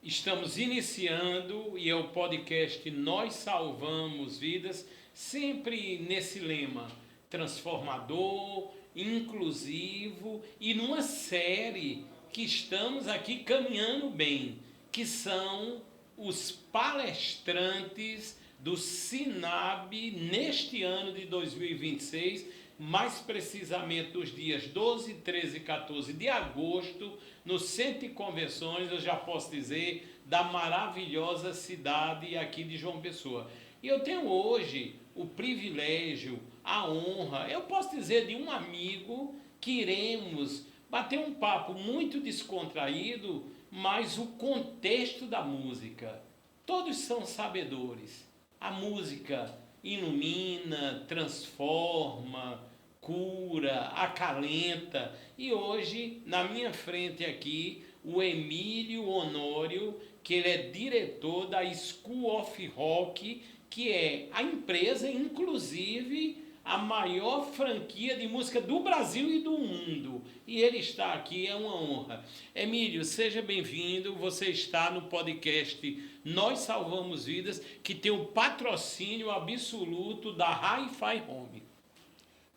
Estamos iniciando e é o podcast Nós Salvamos Vidas, sempre nesse lema transformador, inclusivo e numa série que estamos aqui caminhando bem, que são os palestrantes do Sinab neste ano de 2026, mais precisamente dos dias 12, 13 e 14 de agosto, no Centro de Convenções, eu já posso dizer, da maravilhosa cidade aqui de João Pessoa. E eu tenho hoje o privilégio, a honra, eu posso dizer, de um amigo que iremos bater um papo muito descontraído, mas o contexto da música. Todos são sabedores. A música ilumina, transforma, cura, acalenta. E hoje, na minha frente aqui, o Emílio Honório, que ele é diretor da School of Rock, que é a empresa, inclusive, a maior franquia de música do Brasil e do mundo. E ele está aqui, é uma honra. Emílio, seja bem-vindo. Você está no podcast Nós Salvamos Vidas, que tem o patrocínio absoluto da Hi-Fi Home.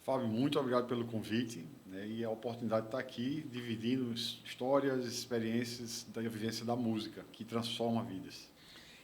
Fábio, muito obrigado pelo convite, né, e a oportunidade de estar aqui dividindo histórias, experiências da vivência da música, que transforma vidas.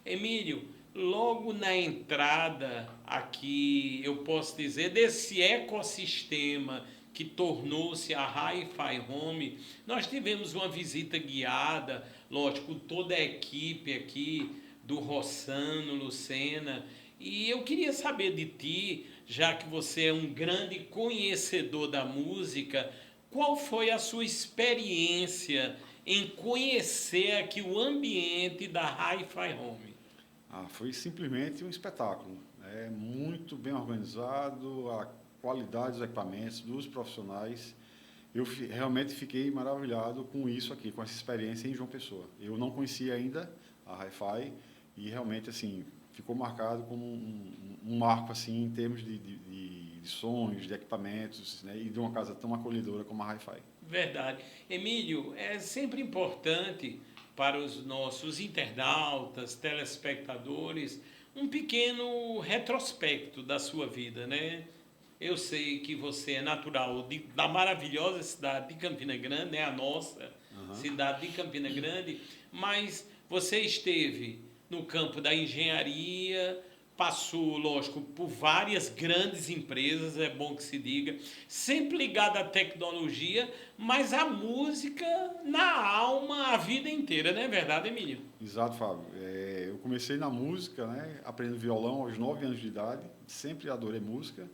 Emílio, logo na entrada aqui, eu posso dizer, desse ecossistema que tornou-se a Hi-Fi Home, nós tivemos uma visita guiada, lógico, toda a equipe aqui do Rossano, Lucena, e eu queria saber de ti, já que você é um grande conhecedor da música, qual foi a sua experiência em conhecer aqui o ambiente da Hi-Fi Home? Foi simplesmente um espetáculo, né, muito bem organizado, a qualidade dos equipamentos, dos profissionais. Eu realmente fiquei maravilhado com isso aqui, com essa experiência em João Pessoa. Eu não conhecia ainda a Hi-Fi e realmente assim ficou marcado como um marco assim em termos de sons, de equipamentos, né, e de uma casa tão acolhedora como a Hi-Fi. Verdade. Emílio, é sempre importante para os nossos internautas, telespectadores, um pequeno retrospecto da sua vida, né? Eu sei que você é natural da maravilhosa cidade de Campina Grande, né? A nossa cidade de Campina Grande, mas você esteve no campo da engenharia, passou, lógico, por várias grandes empresas, é bom que se diga, sempre ligado à tecnologia, mas a música na alma a vida inteira, não é verdade, Emílio? Exato, Fábio. Eu comecei na música, né, aprendendo violão aos 9 anos de idade, sempre adorei música.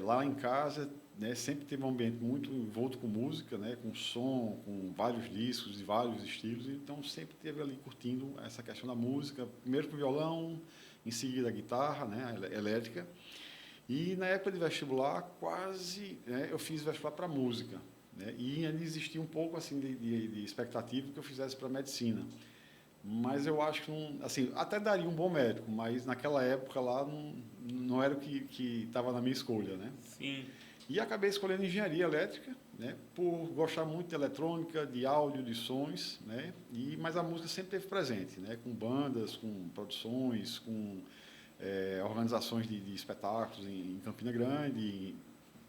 Lá em casa, né, sempre teve um ambiente muito envolto com música, né, com som, com vários discos de vários estilos, então sempre teve ali curtindo essa questão da música, primeiro com violão, em seguida a guitarra, né, elétrica. E na época de vestibular, quase, né, eu fiz vestibular para música, né, e ainda existia um pouco assim de expectativa que eu fizesse para medicina. Mas eu acho que, assim, até daria um bom médico, mas naquela época lá não era o que estava na minha escolha, né? Sim. E acabei escolhendo engenharia elétrica, né? Por gostar muito de eletrônica, de áudio, de sons, né? Mas a música sempre esteve presente, né? Com bandas, com produções, com organizações de espetáculos em Campina Grande,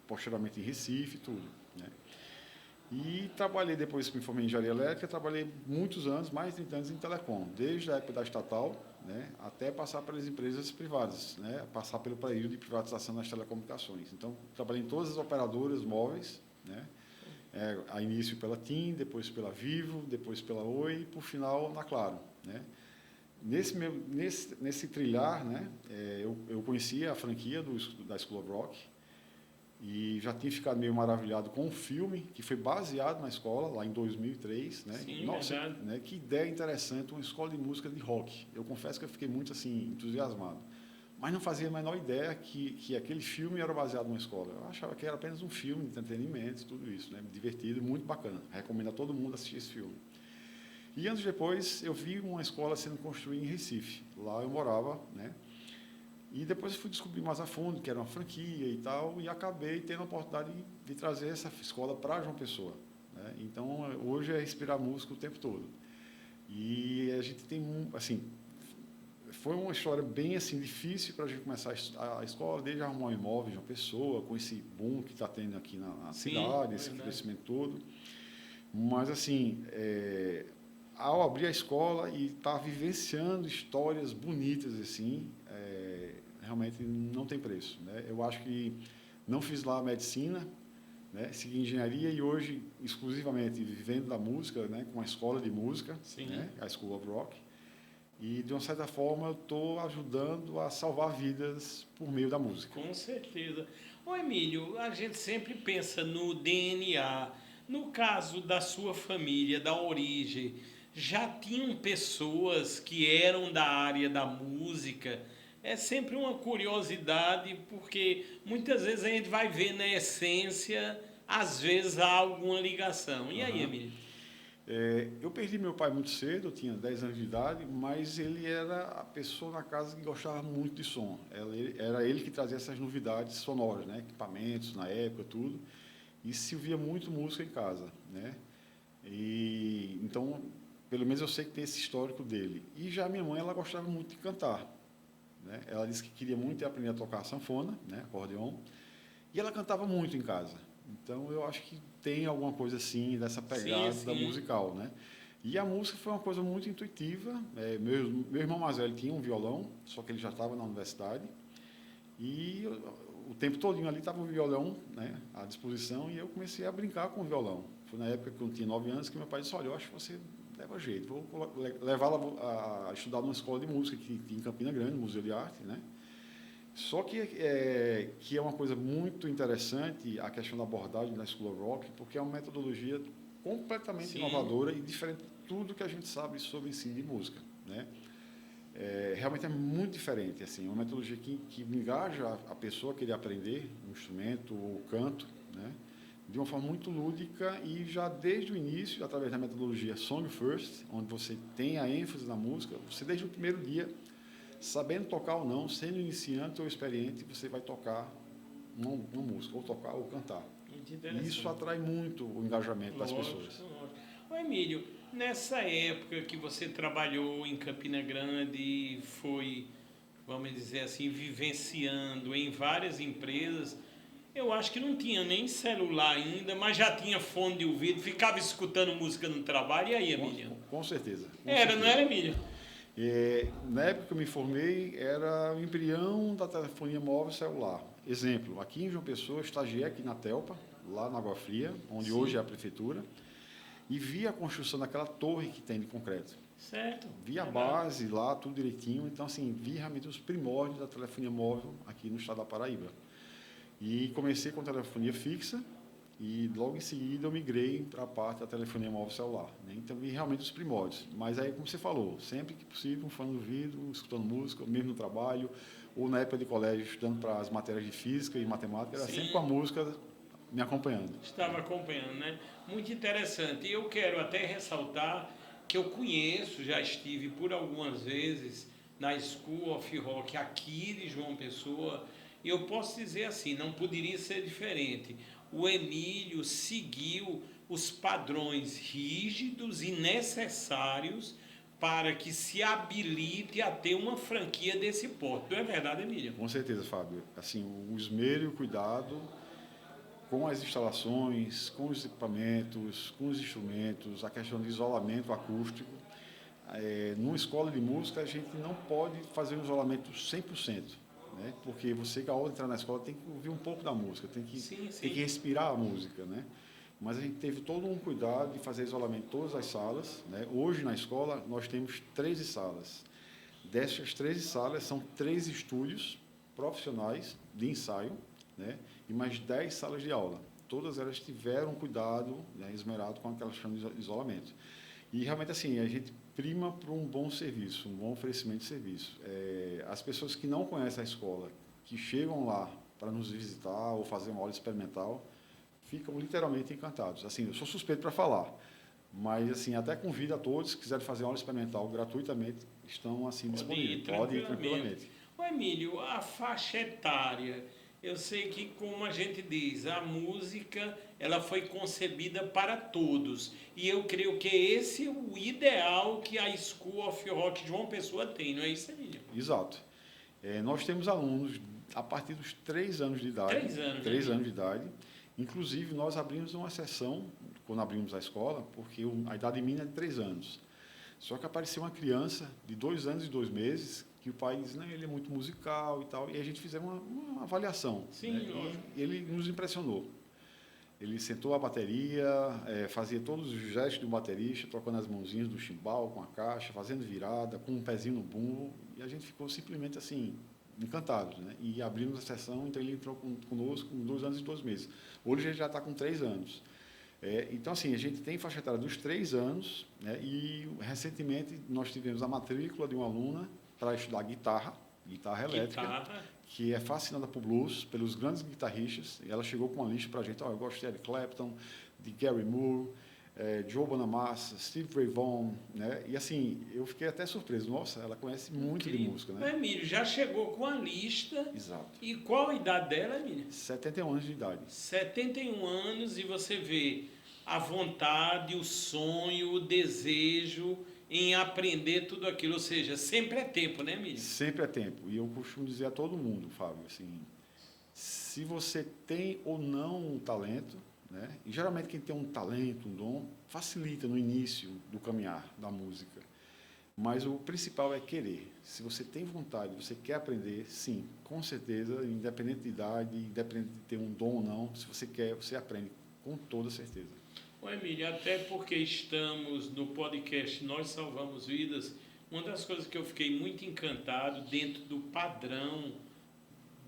posteriormente em Recife, tudo, né? E trabalhei, depois que me formei em engenharia elétrica, trabalhei muitos anos, mais de 30 anos em telecom, desde a época da estatal, né, até passar pelas empresas privadas, né, passar pelo período de privatização das telecomunicações. Então, trabalhei em todas as operadoras móveis, né, a início pela TIM, depois pela Vivo, depois pela Oi e, por final, na Claro, né. Nesse trilhar, né, eu conheci a franquia da School of Rock, e já tinha ficado meio maravilhado com um filme que foi baseado na escola, lá em 2003, né? Sim, Nossa, verdade. né? Que ideia interessante, uma escola de música de rock. Eu confesso que eu fiquei muito assim entusiasmado, mas não fazia a menor ideia que aquele filme era baseado numa escola. Eu achava que era apenas um filme de entretenimento, tudo isso, né? Divertido, muito bacana. Recomendo a todo mundo assistir esse filme. E anos depois eu vi uma escola sendo construída em Recife. Lá eu morava, né? E depois eu fui descobrir mais a fundo que era uma franquia e tal, e acabei tendo a oportunidade de trazer essa escola para João Pessoa, né? Então, hoje é respirar música o tempo todo. E gente tem, assim, foi uma história bem assim difícil para a gente começar a escola, desde arrumar um imóvel de uma pessoa, com esse boom que está tendo aqui na cidade, esse crescimento todo. Mas, assim, ao abrir a escola e estar vivenciando histórias bonitas, assim, realmente não tem preço, né? Eu acho que não fiz lá medicina, né? Segui engenharia e hoje, exclusivamente, vivendo da música, né? Com uma escola de música, né? A School of Rock. E, de uma certa forma, eu estou ajudando a salvar vidas por meio da música. Com certeza. Ô Emílio, a gente sempre pensa no DNA. No caso da sua família, da origem, já tinham pessoas que eram da área da música? É sempre uma curiosidade, porque muitas vezes a gente vai ver na essência, às vezes há alguma ligação. E aí, Emílio? Eu perdi meu pai muito cedo, eu tinha 10 anos de idade, mas ele era a pessoa na casa que gostava muito de som. Era ele que trazia essas novidades sonoras, né? Equipamentos na época, tudo. E se ouvia muito música em casa, né? E então, pelo menos eu sei que tem esse histórico dele. E já minha mãe, ela gostava muito de cantar, né? Ela disse que queria muito aprender a tocar sanfona, né? Acordeon. E ela cantava muito em casa. Então, eu acho que tem alguma coisa assim, dessa pegada da musical, né? E a música foi uma coisa muito intuitiva. Meu irmão mais velho tinha um violão, só que ele já estava na universidade. E o tempo todinho ali estava o violão, né, à disposição, e eu comecei a brincar com o violão. Foi na época que eu tinha 9 anos que meu pai disse, olha, eu acho que você leva jeito, vou levá-la a estudar numa escola de música que tinha em Campina Grande, Museu de Arte, né? Só que é uma coisa muito interessante a questão da abordagem da School of Rock, porque é uma metodologia completamente inovadora e diferente de tudo que a gente sabe sobre ensino de música, né? Realmente é muito diferente, assim, uma metodologia que engaja a pessoa a querer aprender um instrumento ou canto, né? De uma forma muito lúdica e já desde o início, através da metodologia Song First, onde você tem a ênfase na música, você desde o primeiro dia, sabendo tocar ou não, sendo iniciante ou experiente, você vai tocar uma música, ou tocar ou cantar. E isso atrai muito o engajamento das pessoas. Ô Emílio, nessa época que você trabalhou em Campina Grande e foi, vamos dizer assim, vivenciando em várias empresas, eu acho que não tinha nem celular ainda, mas já tinha fone de ouvido, ficava escutando música no trabalho. E aí, Emílio? Com certeza. Não era, Emílio? Na época que eu me formei, era o embrião da telefonia móvel celular. Exemplo, aqui em João Pessoa, eu estagiei aqui na Telpa, lá na Água Fria, onde hoje é a prefeitura, e vi a construção daquela torre que tem de concreto. Certo. Vi a base lá, tudo direitinho. Então, assim, vi realmente os primórdios da telefonia móvel aqui no estado da Paraíba. E comecei com telefonia fixa e logo em seguida eu migrei para a parte da telefonia móvel celular, né? Então, vi realmente os primórdios. Mas aí, como você falou, sempre que possível, um fone do ouvido, escutando música, mesmo no trabalho, ou na época de colégio, estudando para as matérias de física e matemática, era sempre com a música me acompanhando. Estava acompanhando, né? Muito interessante. E eu quero até ressaltar que eu conheço, já estive por algumas vezes na School of Rock aqui de João Pessoa, e eu posso dizer assim, não poderia ser diferente. O Emílio seguiu os padrões rígidos e necessários para que se habilite a ter uma franquia desse porte. Não é verdade, Emílio? Com certeza, Fábio. Assim, o esmero e o cuidado com as instalações, com os equipamentos, com os instrumentos, a questão de isolamento acústico. Numa escola de música, a gente não pode fazer um isolamento 100%, né? Porque você, ao entrar na escola, tem que ouvir um pouco da música, tem que respirar a música, né? Mas a gente teve todo um cuidado de fazer isolamento em todas as salas, né? Hoje, na escola, nós temos 13 salas. Dessas 13 salas, são 3 estúdios profissionais de ensaio, né? E mais 10 salas de aula. Todas elas tiveram cuidado, né, esmerado com aquela questão de isolamento. E realmente assim, a gente prima para um bom serviço, um bom oferecimento de serviço. As pessoas que não conhecem a escola, que chegam lá para nos visitar ou fazer uma aula experimental, ficam literalmente encantados. Assim, eu sou suspeito para falar, mas assim, até convido a todos que quiserem fazer uma aula experimental gratuitamente, estão assim disponíveis. Pode ir tranquilamente. Ô Emílio, a faixa etária Eu sei que, como a gente diz, a música ela foi concebida para todos. E eu creio que esse é o ideal que a School of Rock de João Pessoa tem, não é isso aí? Exato. Nós temos alunos a partir dos 3 anos de idade. 3 anos, 3 né? anos de idade. Inclusive, nós abrimos uma sessão, quando abrimos a escola, porque a idade mínima é de 3 anos. Só que apareceu uma criança de 2 anos e 2 meses, que o pai disse, não, ele é muito musical e tal, e a gente fez uma avaliação. Sim, né? lógico. E ele nos impressionou. Ele sentou a bateria, fazia todos os gestos do baterista, tocando as mãozinhas do chimbal com a caixa, fazendo virada, com um pezinho no bumbo, e a gente ficou simplesmente assim, encantados, né? E abrimos a sessão, então ele entrou conosco com 2 anos e 2 meses. Hoje ele já está com 3 anos. Então, assim, a gente tem faixa etária dos 3 anos, né? E recentemente nós tivemos a matrícula de uma aluna para estudar guitarra elétrica, que é fascinada por blues, pelos grandes guitarristas. E ela chegou com uma lista para a gente, eu gosto de Eric Clapton, de Gary Moore, Joe Bonamassa, Steve Ray Vaughan, né? E assim, eu fiquei até surpreso. Nossa, ela conhece muito de música, né? Emílio, já chegou com a lista. Exato. E qual a idade dela, Emílio? 71 anos de idade. 71 anos, e você vê a vontade, o sonho, o desejo em aprender tudo aquilo. Ou seja, sempre é tempo, né, Emílio? Sempre é tempo. E eu costumo dizer a todo mundo, Fábio, assim, se você tem ou não um talento, né? E geralmente quem tem um talento, um dom, facilita no início do caminhar da música. Mas o principal é querer. Se você tem vontade, você quer aprender, sim, com certeza, independente de idade, independente de ter um dom ou não, se você quer, você aprende com toda certeza. Ô Emílio, até porque estamos no podcast Nós Salvamos Vidas, uma das coisas que eu fiquei muito encantado dentro do padrão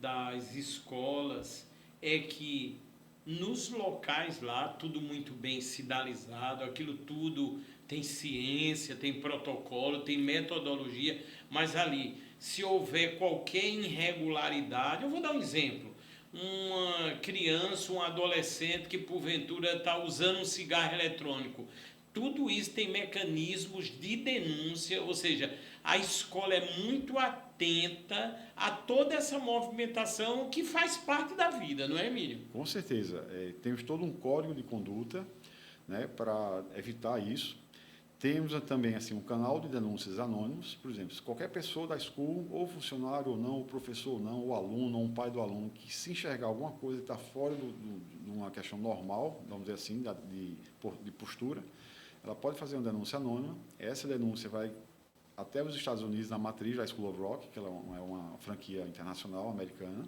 das escolas é que nos locais lá, tudo muito bem sinalizado, aquilo tudo tem ciência, tem protocolo, tem metodologia, mas ali, se houver qualquer irregularidade, eu vou dar um exemplo, uma criança, um adolescente que porventura está usando um cigarro eletrônico, tudo isso tem mecanismos de denúncia, ou seja, a escola é muito atenta a toda essa movimentação que faz parte da vida, não é, Emílio? Com certeza. Temos todo um código de conduta, né, para evitar isso. Temos também assim, um canal de denúncias anônimos, por exemplo, se qualquer pessoa da school, ou funcionário ou não, ou professor ou não, ou aluno, ou um pai do aluno, que se enxergar alguma coisa que está fora de uma questão normal, vamos dizer assim, de postura, ela pode fazer uma denúncia anônima. Essa denúncia vai até os Estados Unidos, na matriz da School of Rock, que ela é uma franquia internacional americana.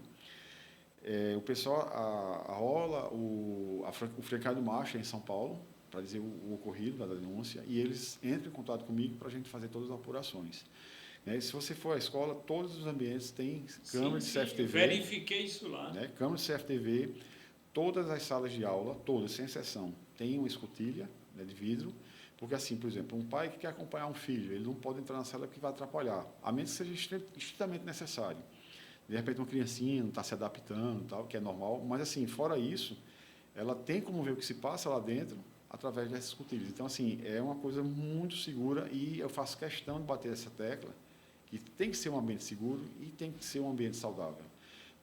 O pessoal rola o Francaio do Marcha em São Paulo, para dizer o ocorrido da denúncia, e eles entram em contato comigo para a gente fazer todas as apurações. Se você for à escola, todos os ambientes têm câmera de CFTV. Verifiquei isso lá. Câmera de CFTV, todas as salas de aula, todas, sem exceção, tem uma escotilha, de vidro, porque assim, por exemplo, um pai que quer acompanhar um filho, ele não pode entrar na sala porque vai atrapalhar, a menos que seja estritamente necessário. De repente, uma criancinha não está se adaptando, tal, que é normal, mas assim, fora isso, ela tem como ver o que se passa lá dentro através dessas escotilhas. Então, assim, é uma coisa muito segura e eu faço questão de bater essa tecla, que tem que ser um ambiente seguro e tem que ser um ambiente saudável.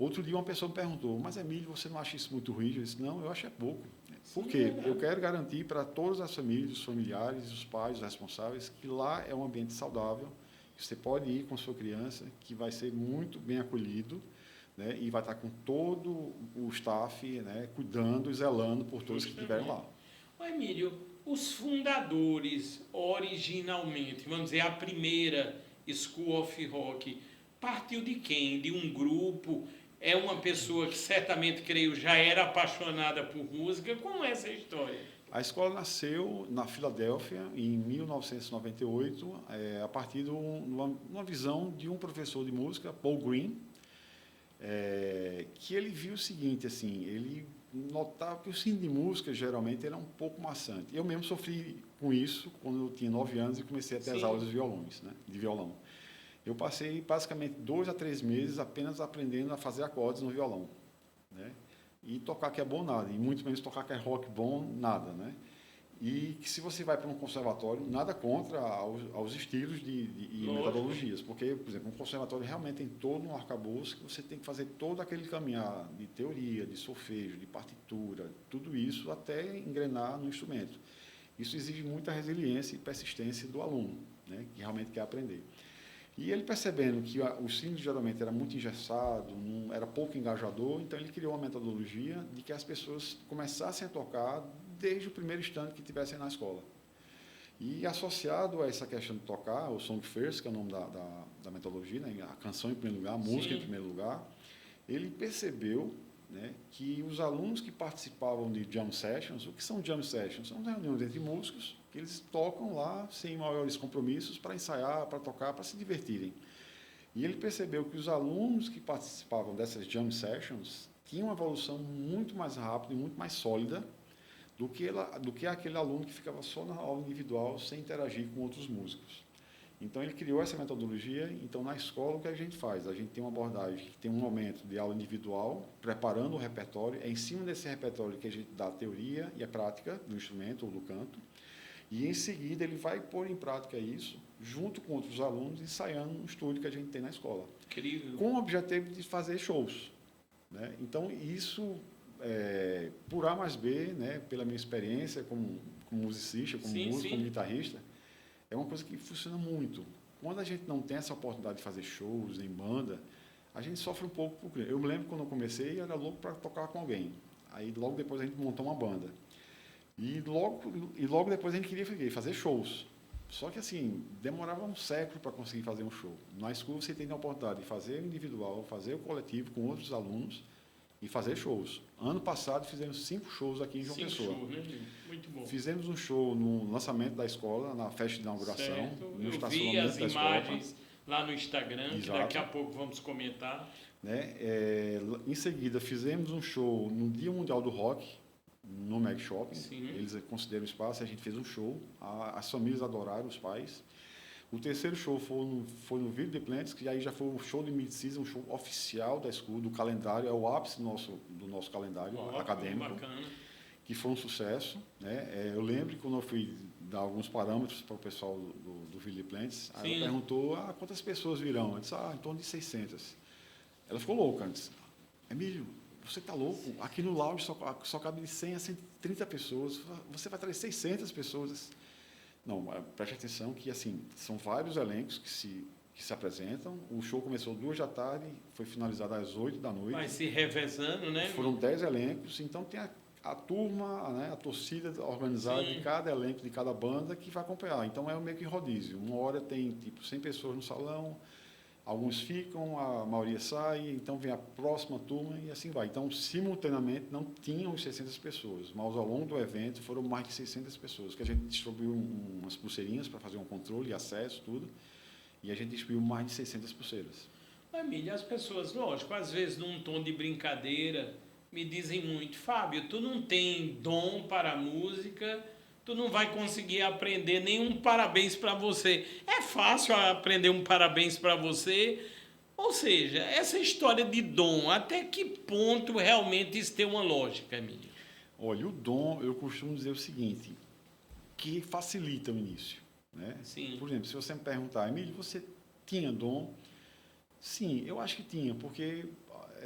Outro dia uma pessoa me perguntou, mas Emílio, você não acha isso muito rígido? Eu disse, não, eu acho pouco. Por quê? Eu quero garantir para todas as famílias, os familiares, os pais, os responsáveis, que lá é um ambiente saudável, que você pode ir com sua criança, que vai ser muito bem acolhido, né, e vai estar com todo o staff, né, cuidando e zelando por todos que estiverem lá. Ô Emílio, os fundadores, originalmente, vamos dizer, a primeira School of Rock, partiu de quem? De um grupo? É uma pessoa que certamente, creio, já era apaixonada por música. Como é essa história? A escola nasceu na Filadélfia, em 1998, a partir de uma visão de um professor de música, Paul Green, que ele viu o seguinte, assim, ele notava que o ensino de música, geralmente, era um pouco maçante. Eu mesmo sofri com isso quando eu tinha 9 anos e comecei a ter as aulas de violão. Eu passei basicamente 2 a 3 meses apenas aprendendo a fazer acordes no violão, né? E tocar que é bom nada, e muito menos tocar que é rock bom nada, né? E que se você vai para um conservatório, nada contra aos estilos e metodologias, porque, por exemplo, um conservatório realmente tem todo um arcabouço que você tem que fazer todo aquele caminhar de teoria, de solfejo, de partitura, tudo isso até engrenar no instrumento. Isso exige muita resiliência e persistência do aluno, né, que realmente quer aprender. E ele percebendo que o ensino geralmente era muito engessado, era pouco engajador, então ele criou uma metodologia de que as pessoas começassem a tocar desde o primeiro instante que estivessem na escola. E associado a essa questão de tocar, o Song First, que é o nome da metodologia, né, a canção em primeiro lugar, a música Sim. em primeiro lugar, ele percebeu, né, que os alunos que participavam de jam sessions, o que são jam sessions? São reuniões entre músicos que eles tocam lá sem maiores compromissos para ensaiar, para tocar, para se divertirem. E ele percebeu que os alunos que participavam dessas jam sessions tinham uma evolução muito mais rápida e muito mais sólida do que aquele aluno que ficava só na aula individual sem interagir com outros músicos. Então ele criou essa metodologia. Então na escola o que a gente faz? A gente tem uma abordagem que tem um momento de aula individual, preparando o repertório, é em cima desse repertório que a gente dá a teoria e a prática do instrumento ou do canto, e em seguida ele vai pôr em prática isso, junto com outros alunos, ensaiando no estúdio que a gente tem na escola. Incrível. Com o objetivo de fazer shows, né? Então isso, por A mais B, né, pela minha experiência como musicista, como músico, como guitarrista, é uma coisa que funciona muito. Quando a gente não tem essa oportunidade de fazer shows em banda, a gente sofre um pouco. Eu me lembro quando eu comecei, eu era louco para tocar com alguém. Aí logo depois a gente montou uma banda. E logo depois a gente queria fazer shows. Só que assim, demorava um século para conseguir fazer um show. Na escola você tem a oportunidade de fazer o individual, fazer o coletivo com outros alunos e fazer shows. Ano passado fizemos 5 shows aqui em João Pessoa. 5 shows, né? Muito bom. Fizemos um show no lançamento da escola, na festa de inauguração, certo. no estacionamento da escola. Eu vi as imagens lá no Instagram, Exato. Que daqui a pouco vamos comentar. Né? Em seguida, fizemos um show no Dia Mundial do Rock, no Mag Shopping. Sim. Eles consideram o espaço, a gente fez um show, as famílias adoraram, os pais. O terceiro show foi no Ville de Plantes, que aí já foi um show de mid-season, um show oficial da escola, do calendário, é o ápice do nosso calendário acadêmico, bacana. Que foi um sucesso. Né? Eu lembro que quando eu fui dar alguns parâmetros para o pessoal do Ville de Plantes, aí ela perguntou, quantas pessoas virão? Eu disse, em torno de 600. Ela ficou louca antes. Emílio, você está louco? Aqui no lounge só cabe de 100 a 130 pessoas. Você vai trazer 600 pessoas. Não, preste atenção que assim, são vários elencos que se apresentam. O show começou 2 da tarde, foi finalizado às 8 da noite. Vai se revezando, né? Foram 10 elencos, então tem a turma, né, a torcida organizada de cada elenco, de cada banda que vai acompanhar. Então é meio que rodízio. Uma hora tem tipo 100 pessoas no salão, alguns ficam, a maioria sai, então vem a próxima turma e assim vai. Então, simultaneamente, não tinham 600 pessoas, mas ao longo do evento foram mais de 600 pessoas, que a gente distribuiu umas pulseirinhas para fazer um controle e acesso, tudo, e a gente distribuiu mais de 600 pulseiras. Emílio, as pessoas, lógico, às vezes num tom de brincadeira, me dizem muito, Fábio, tu não tem dom para a música, tu não vai conseguir aprender nenhum parabéns para você. É fácil aprender um parabéns para você? Ou seja, essa história de dom, até que ponto realmente isso tem uma lógica, Emílio? Olha, o dom, eu costumo dizer o seguinte, que facilita o início. Né? Sim. Por exemplo, se você me perguntar, Emílio, você tinha dom? Sim, eu acho que tinha, porque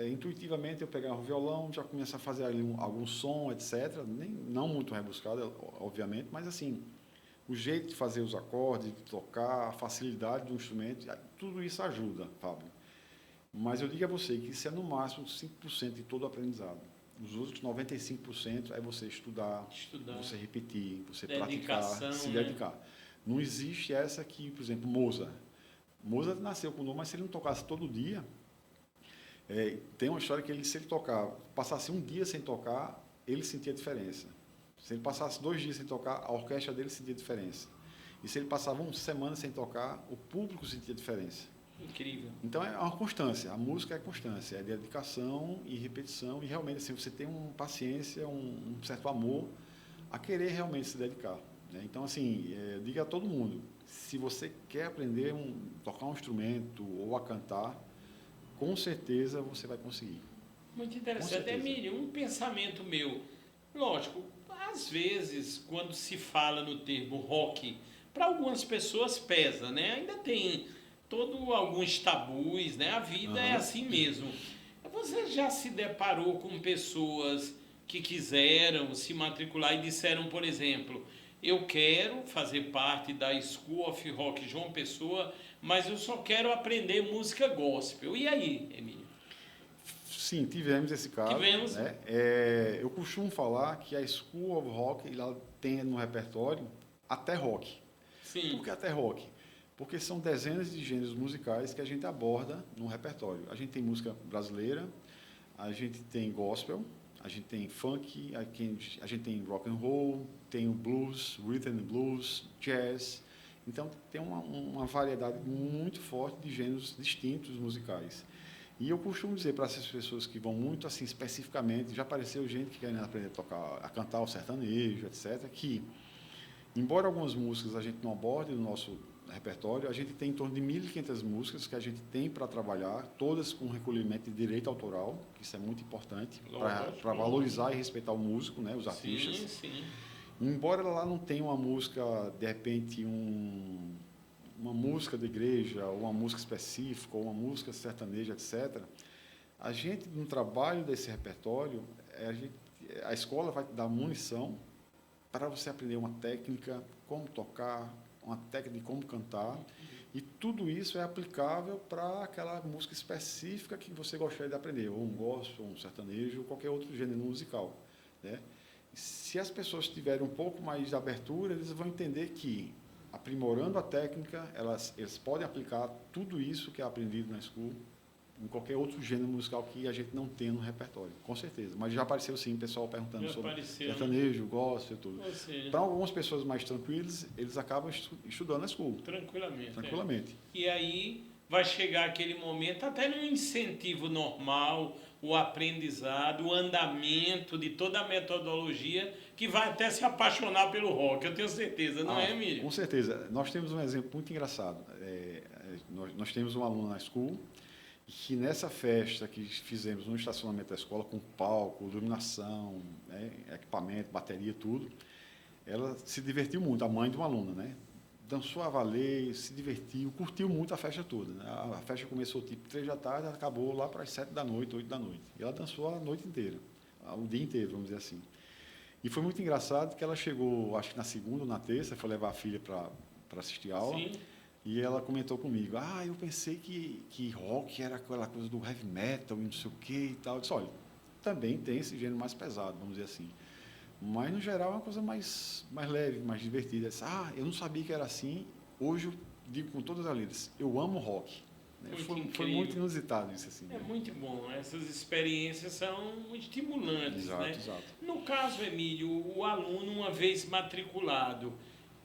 intuitivamente eu pegava o violão, já começava a fazer ali algum som, etc. Não muito rebuscado, obviamente, mas assim, o jeito de fazer os acordes, de tocar, a facilidade do instrumento, tudo isso ajuda, Fábio. Mas eu digo a você que isso é no máximo 5% de todo o aprendizado. Os outros 95% é você estudar, você repetir, você praticar, se dedicar. Não existe essa que, por exemplo, Mozart. Mozart nasceu com dom, mas se ele não tocasse todo dia, tem uma história que se ele passasse um dia sem tocar, ele sentia diferença. Se ele passasse 2 dias sem tocar, a orquestra dele sentia diferença. E se ele passava 1 semana sem tocar, o público sentia diferença. Incrível. Então é uma constância, a música é constância, é dedicação e repetição, e realmente assim, você tem uma paciência, um certo amor a querer realmente se dedicar. Né? Então assim, diga a todo mundo, se você quer aprender tocar um instrumento ou a cantar, com certeza você vai conseguir. Muito interessante. Emílio, um pensamento meu. Lógico, às vezes, quando se fala no termo rock, para algumas pessoas pesa, né? Ainda tem alguns tabus, né? A vida é Aham. assim mesmo. Você já se deparou com pessoas que quiseram se matricular e disseram, por exemplo, eu quero fazer parte da School of Rock João Pessoa, mas eu só quero aprender música gospel. E aí, Emílio? Sim, tivemos esse caso, Tivemos? né? Eu costumo falar que a School of Rock ela tem no repertório até rock. Por Sim. que até rock? Porque são dezenas de gêneros musicais que a gente aborda no repertório. A gente tem música brasileira, a gente tem gospel, a gente tem funk, a gente tem rock and roll, tem o blues, rhythm and blues, jazz. Então tem uma variedade muito forte de gêneros distintos musicais. E eu costumo dizer para essas pessoas que vão muito assim especificamente, já apareceu gente que quer aprender a tocar, a cantar o sertanejo, etc., que embora algumas músicas a gente não aborde no nosso repertório, a gente tem em torno de 1.500 músicas que a gente tem para trabalhar, todas com recolhimento de direito autoral, que isso é muito importante para valorizar e respeitar o músico, né, os artistas. Sim, sim. Embora lá não tenha uma música, de repente, uma música da igreja, ou uma música específica, ou uma música sertaneja, etc., a gente, no trabalho desse repertório, a escola vai te dar munição para você aprender uma técnica, como tocar, uma técnica de como cantar, e tudo isso é aplicável para aquela música específica que você gostaria de aprender, ou um gospel, ou um sertanejo, ou qualquer outro gênero musical, né? Se as pessoas tiverem um pouco mais de abertura, eles vão entender que, aprimorando a técnica, eles podem aplicar tudo isso que é aprendido na school em qualquer outro gênero musical que a gente não tenha no repertório, com certeza. Mas já apareceu sim, pessoal perguntando Já sobre apareceu, sertanejo, gospel e tudo. ou seja, Para algumas pessoas mais tranquilas, eles acabam estudando na school, tranquilamente. tranquilamente. E aí vai chegar aquele momento, até no incentivo normal, o aprendizado, o andamento de toda a metodologia, que vai até se apaixonar pelo rock, eu tenho certeza, não é, Emílio? Com certeza. Nós temos um exemplo muito engraçado. Nós temos um aluno na school que nessa festa que fizemos no estacionamento da escola, com palco, iluminação, né, equipamento, bateria, tudo, ela se divertiu muito, a mãe de uma aluna, né? Dançou a valer, se divertiu, curtiu muito a festa toda. Né? A festa começou tipo 3 da tarde, acabou lá para as 7 da noite, 8 da noite. E ela dançou a noite inteira, o dia inteiro, vamos dizer assim. E foi muito engraçado que ela chegou, acho que na segunda ou na terça, foi levar a filha para assistir a aula. Sim. E ela comentou comigo, eu pensei que rock era aquela coisa do heavy metal e não sei o que e tal. Eu disse, olha, também tem esse gênero mais pesado, vamos dizer assim. Mas, no geral, é uma coisa mais leve, mais divertida. Eu disse, eu não sabia que era assim. Hoje eu digo com todas as letras, eu amo rock. Né? Foi muito inusitado isso. Assim, É muito bom, essas experiências são estimulantes. Exato, Né? exato. No caso, Emílio, o aluno, uma vez matriculado,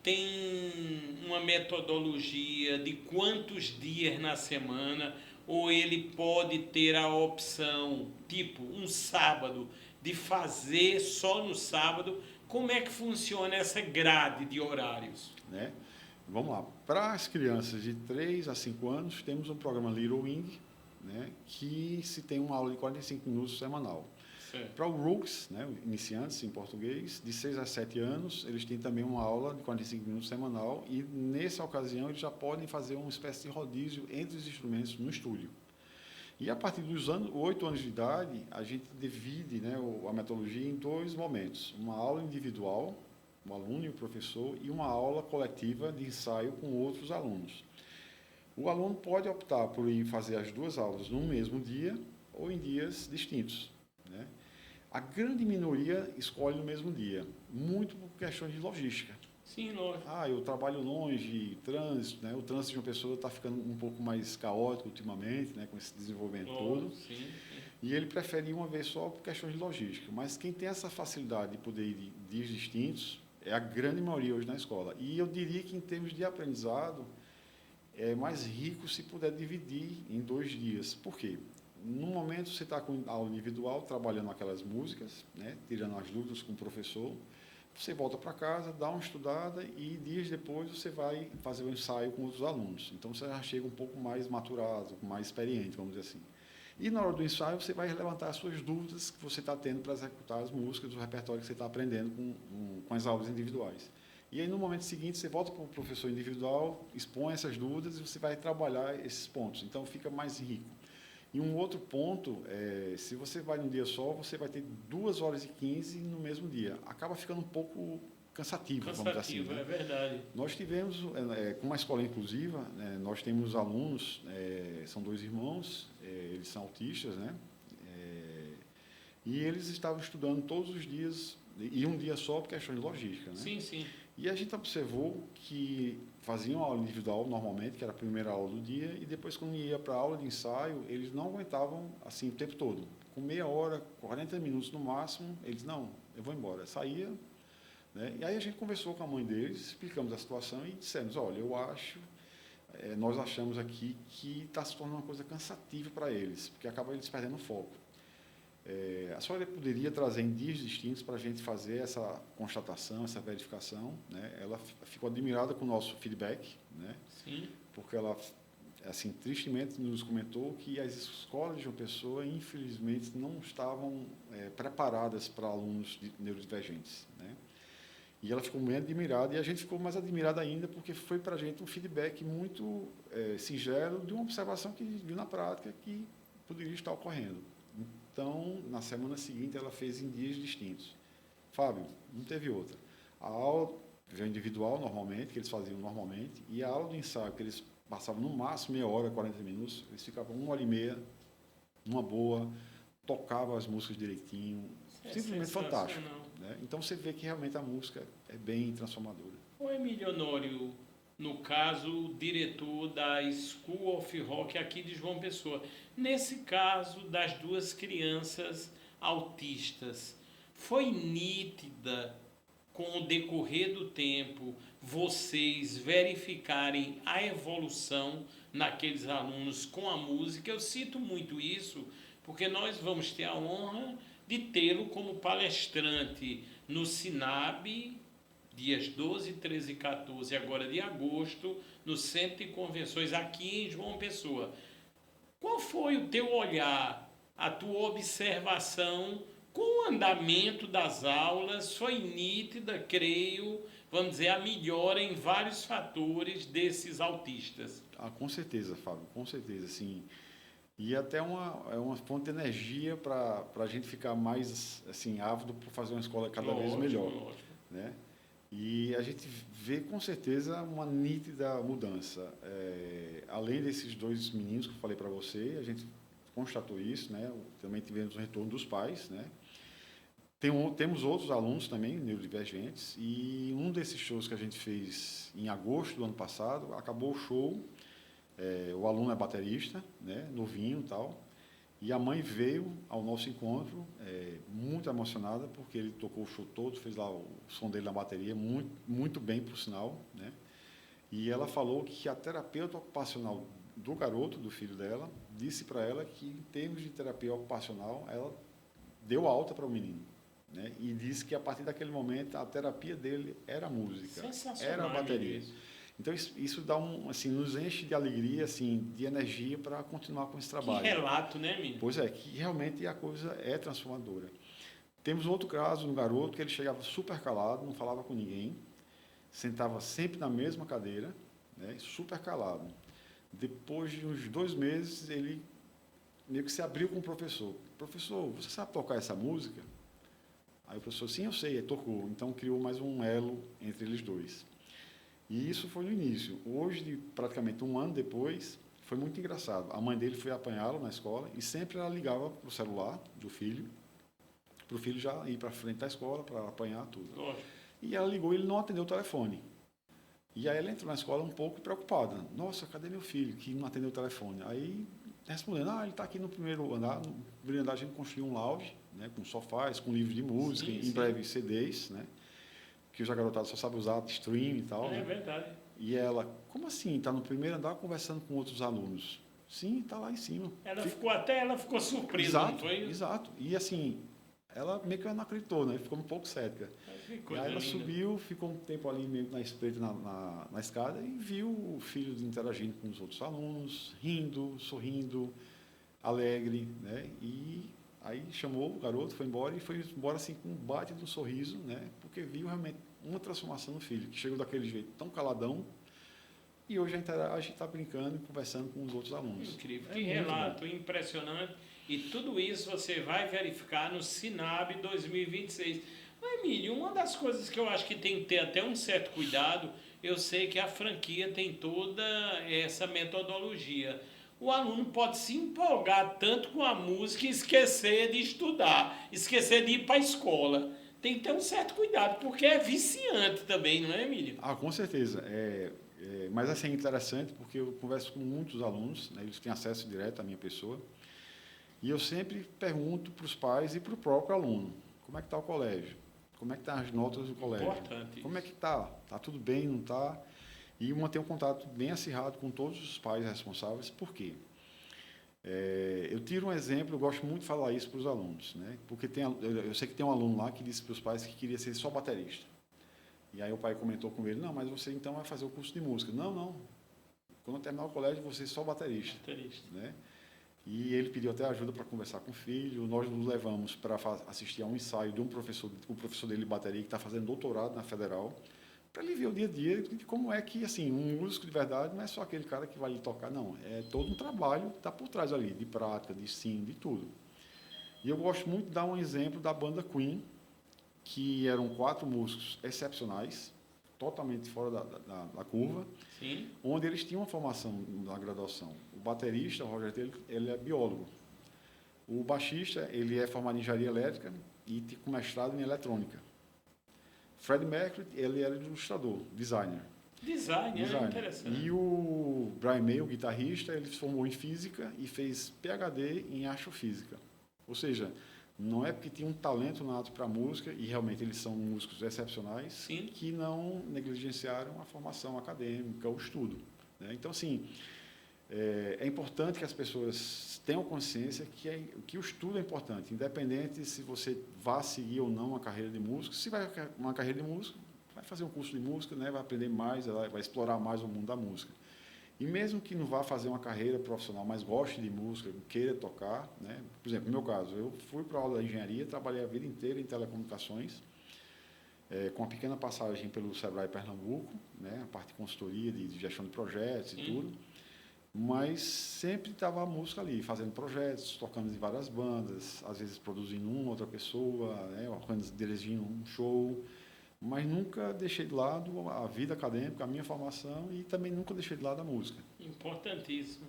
tem uma metodologia de quantos dias na semana, ou ele pode ter a opção, tipo um sábado, de fazer só no sábado. Como é que funciona essa grade de horários? Né? Vamos lá. Para as crianças de 3 a 5 anos, temos um programa Little Wing, né, que se tem uma aula de 45 minutos semanal. Certo. Para o Rooks, né, iniciantes em português, de 6 a 7 anos, eles têm também uma aula de 45 minutos semanal e, nessa ocasião, eles já podem fazer uma espécie de rodízio entre os instrumentos no estúdio. E, a partir dos 8 anos de idade, a gente divide, né, a metodologia em 2 momentos. Uma aula individual, o aluno e o professor, e uma aula coletiva de ensaio com outros alunos. O aluno pode optar por ir fazer as 2 aulas no mesmo dia ou em dias distintos. Né? A grande minoria escolhe no mesmo dia, muito por questões de logística. Sim, lógico. Eu trabalho longe, trânsito, né? O trânsito de uma pessoa está ficando um pouco mais caótico ultimamente, né? Com esse desenvolvimento todo. Sim, sim. E ele prefere ir uma vez só por questões de logística. Mas quem tem essa facilidade de poder ir de dias distintos é a grande maioria hoje na escola. E eu diria que, em termos de aprendizado, é mais rico se puder dividir em 2 dias. Por quê? No momento você está com aula individual, trabalhando aquelas músicas, né, tirando as dúvidas com o professor, você volta para casa, dá uma estudada e dias depois você vai fazer o ensaio com outros alunos. Então você já chega um pouco mais maturado, mais experiente, vamos dizer assim. E na hora do ensaio você vai levantar as suas dúvidas que você está tendo para executar as músicas do repertório que você está aprendendo com as aulas individuais. E aí no momento seguinte você volta para o professor individual, expõe essas dúvidas e você vai trabalhar esses pontos. Então fica mais rico. E um outro ponto, se você vai num dia só, você vai ter 2 horas e 15 no mesmo dia. Acaba ficando um pouco cansativo, vamos dizer assim. Né? É verdade. Nós tivemos, com uma escola inclusiva, nós temos alunos, são 2 irmãos, eles são autistas, né? E eles estavam estudando todos os dias, e um dia só por questão de logística. Né? Sim, sim. E a gente observou que faziam aula individual normalmente, que era a primeira aula do dia, e depois quando ia para a aula de ensaio, eles não aguentavam assim o tempo todo. Com meia hora, 40 minutos no máximo, eles, não, eu vou embora. Saía, né? E aí a gente conversou com a mãe deles, explicamos a situação e dissemos, olha, nós achamos aqui que está se tornando uma coisa cansativa para eles, porque acaba eles perdendo o foco. A senhora poderia trazer em dias distintos para a gente fazer essa constatação, essa verificação, né? Ela ficou admirada com o nosso feedback, né? Sim. Porque ela, assim, tristemente nos comentou que as escolas de João Pessoa, infelizmente, não estavam preparadas para alunos neurodivergentes, né? E ela ficou muito admirada, e a gente ficou mais admirada ainda, porque foi para a gente um feedback muito singelo de uma observação que viu na prática que poderia estar ocorrendo. Então, na semana seguinte, ela fez em dias distintos. Fábio, não teve outra. A aula já individual, normalmente, que eles faziam normalmente, e a aula do ensaio, que eles passavam no máximo meia hora, 40 minutos, eles ficavam 1h30, numa boa, tocavam as músicas direitinho, simplesmente fantástico. Né? Então, você vê que realmente a música é bem transformadora. O Emílio Honório, no caso, diretor da School of Rock aqui de João Pessoa. Nesse caso das 2 crianças autistas, foi nítida, com o decorrer do tempo, vocês verificarem a evolução naqueles alunos com a música? Eu cito muito isso, porque nós vamos ter a honra de tê-lo como palestrante no SINAB, dias 12, 13 e 14, agora de agosto, no Centro de Convenções aqui em João Pessoa. Qual foi o teu olhar, a tua observação com o andamento das aulas? Foi nítida, creio, vamos dizer, a melhora em vários fatores desses autistas. Com certeza, Fábio, com certeza, sim. E até uma fonte de energia para a gente ficar mais assim, ávido por fazer uma escola cada vez melhor. Lógico. Né? E a gente vê com certeza uma nítida mudança. Além desses 2 meninos que eu falei para você, a gente constatou isso, né? Também tivemos o retorno dos pais, né? Temos outros alunos também, neurodivergentes, e um desses shows que a gente fez em agosto do ano passado, acabou o show, o aluno é baterista, né? Novinho e tal, e a mãe veio ao nosso encontro muito emocionada, porque ele tocou o show todo, fez lá o som dele na bateria, muito, muito bem, por sinal, né? E ela falou que a terapeuta ocupacional do garoto, do filho dela, disse para ela que, em termos de terapia ocupacional, ela deu alta para o menino, né? E disse que, a partir daquele momento, a terapia dele era a música, era a bateria. Então, isso dá assim, nos enche de alegria, assim, de energia para continuar com esse trabalho. Que relato, né, menino? Pois é, que realmente a coisa é transformadora. Temos outro caso no garoto, que ele chegava super calado, não falava com ninguém, sentava sempre na mesma cadeira, né, super calado. Depois de uns 2 meses, ele meio que se abriu com o professor. Professor, você sabe tocar essa música? Aí o professor, sim, eu sei, tocou. Então, criou mais um elo entre eles 2. E isso foi no início. Hoje, praticamente 1 ano depois, foi muito engraçado. A mãe dele foi apanhá-lo na escola e sempre ela ligava para o celular do filho, para o filho já ir para frente da escola para apanhar tudo. Lógico. E ela ligou e ele não atendeu o telefone. E aí ela entrou na escola um pouco preocupada. Nossa, cadê meu filho que não atendeu o telefone? Aí, respondendo, ele está aqui no primeiro andar. No primeiro andar a gente construiu um lounge, né, com sofás, com livros de música, em breve CDs, né? Que os garotados só sabem usar stream e tal. É né? verdade. E ela, como assim? Está no primeiro andar conversando com outros alunos? Sim, está lá em cima. Ela ficou surpresa, exato, não foi? Exato. E assim, ela meio que não acreditou, né? Ficou um pouco cética. E aí ela subiu, ficou um tempo ali meio na espreita na escada e viu o filho interagindo com os outros alunos, rindo, sorrindo. alegre, né? E aí chamou o garoto, foi embora e foi embora assim com um bate de um sorriso, né? Porque viu realmente uma transformação no filho, que chegou daquele jeito tão caladão e hoje a gente está brincando e conversando com os outros alunos. Incrível, É que muito relato bom. impressionante. E tudo isso você vai verificar no Sinab 2026. Mas, Emílio, uma das coisas que eu acho que tem que ter até um certo cuidado, eu sei que a franquia tem toda essa metodologia. O aluno pode se empolgar tanto com a música e esquecer de estudar, esquecer de ir para a escola. Tem que ter um certo cuidado, porque é viciante também, não é, Emílio? Ah, com certeza. Mas assim, é interessante porque eu converso com muitos alunos, né? Eles têm acesso direto à minha pessoa. E eu sempre pergunto para os pais e para o próprio aluno, como é que está o colégio? Como é que estão as notas do colégio? Importante Como é isso. que está? Está tudo bem, não está? E manter um contato bem acirrado com todos os pais responsáveis. Por quê? Eu tiro um exemplo, eu gosto muito de falar isso para os alunos, né? Porque eu sei que tem um aluno lá que disse para os pais que queria ser só baterista. E aí o pai comentou com ele, não, mas você então vai fazer o curso de música. Não, não. Quando eu terminar o colégio, você é só baterista. Baterista. Né? E ele pediu até ajuda para conversar com o filho. Nós nos levamos para assistir a um ensaio de um professor, o professor dele de bateria, que está fazendo doutorado na Federal, para ele ver o dia a dia de como é que, assim, um músico de verdade não é só aquele cara que vai lhe tocar, não. É todo um trabalho que está por trás ali, de prática, de ensino, de tudo. E eu gosto muito de dar um exemplo da banda Queen, que eram 4 músicos excepcionais, totalmente fora da curva, Sim. onde eles tinham uma formação na graduação. O baterista, o Roger Taylor, ele é biólogo. O baixista, ele é formado em engenharia elétrica e com mestrado em eletrônica. Freddie Mercury, ele era ilustrador, designer. Design, é interessante. E o Brian May, o guitarrista, ele se formou em física e fez PhD em astrofísica. Ou seja, não é porque tinha um talento nato para a música, e realmente eles são músicos excepcionais, Sim. que não negligenciaram a formação acadêmica, o estudo. Né? Então, assim, é importante que as pessoas tenham consciência que o estudo é importante, independente se você vá seguir ou não uma carreira de músico. Se vai uma carreira de músico, vai fazer um curso de música, né? Vai aprender mais, vai explorar mais o mundo da música. E mesmo que não vá fazer uma carreira profissional, mas goste de música, queira tocar, né? Por exemplo, no meu caso, eu fui para a aula da engenharia, trabalhei a vida inteira em telecomunicações, com uma pequena passagem pelo Sebrae Pernambuco, né? A parte de consultoria, de gestão de projetos e tudo, mas sempre estava a música ali, fazendo projetos, tocando em várias bandas, às vezes produzindo uma outra pessoa, né? Dirigindo um show, mas nunca deixei de lado a vida acadêmica, a minha formação, e também nunca deixei de lado a música. Importantíssimo.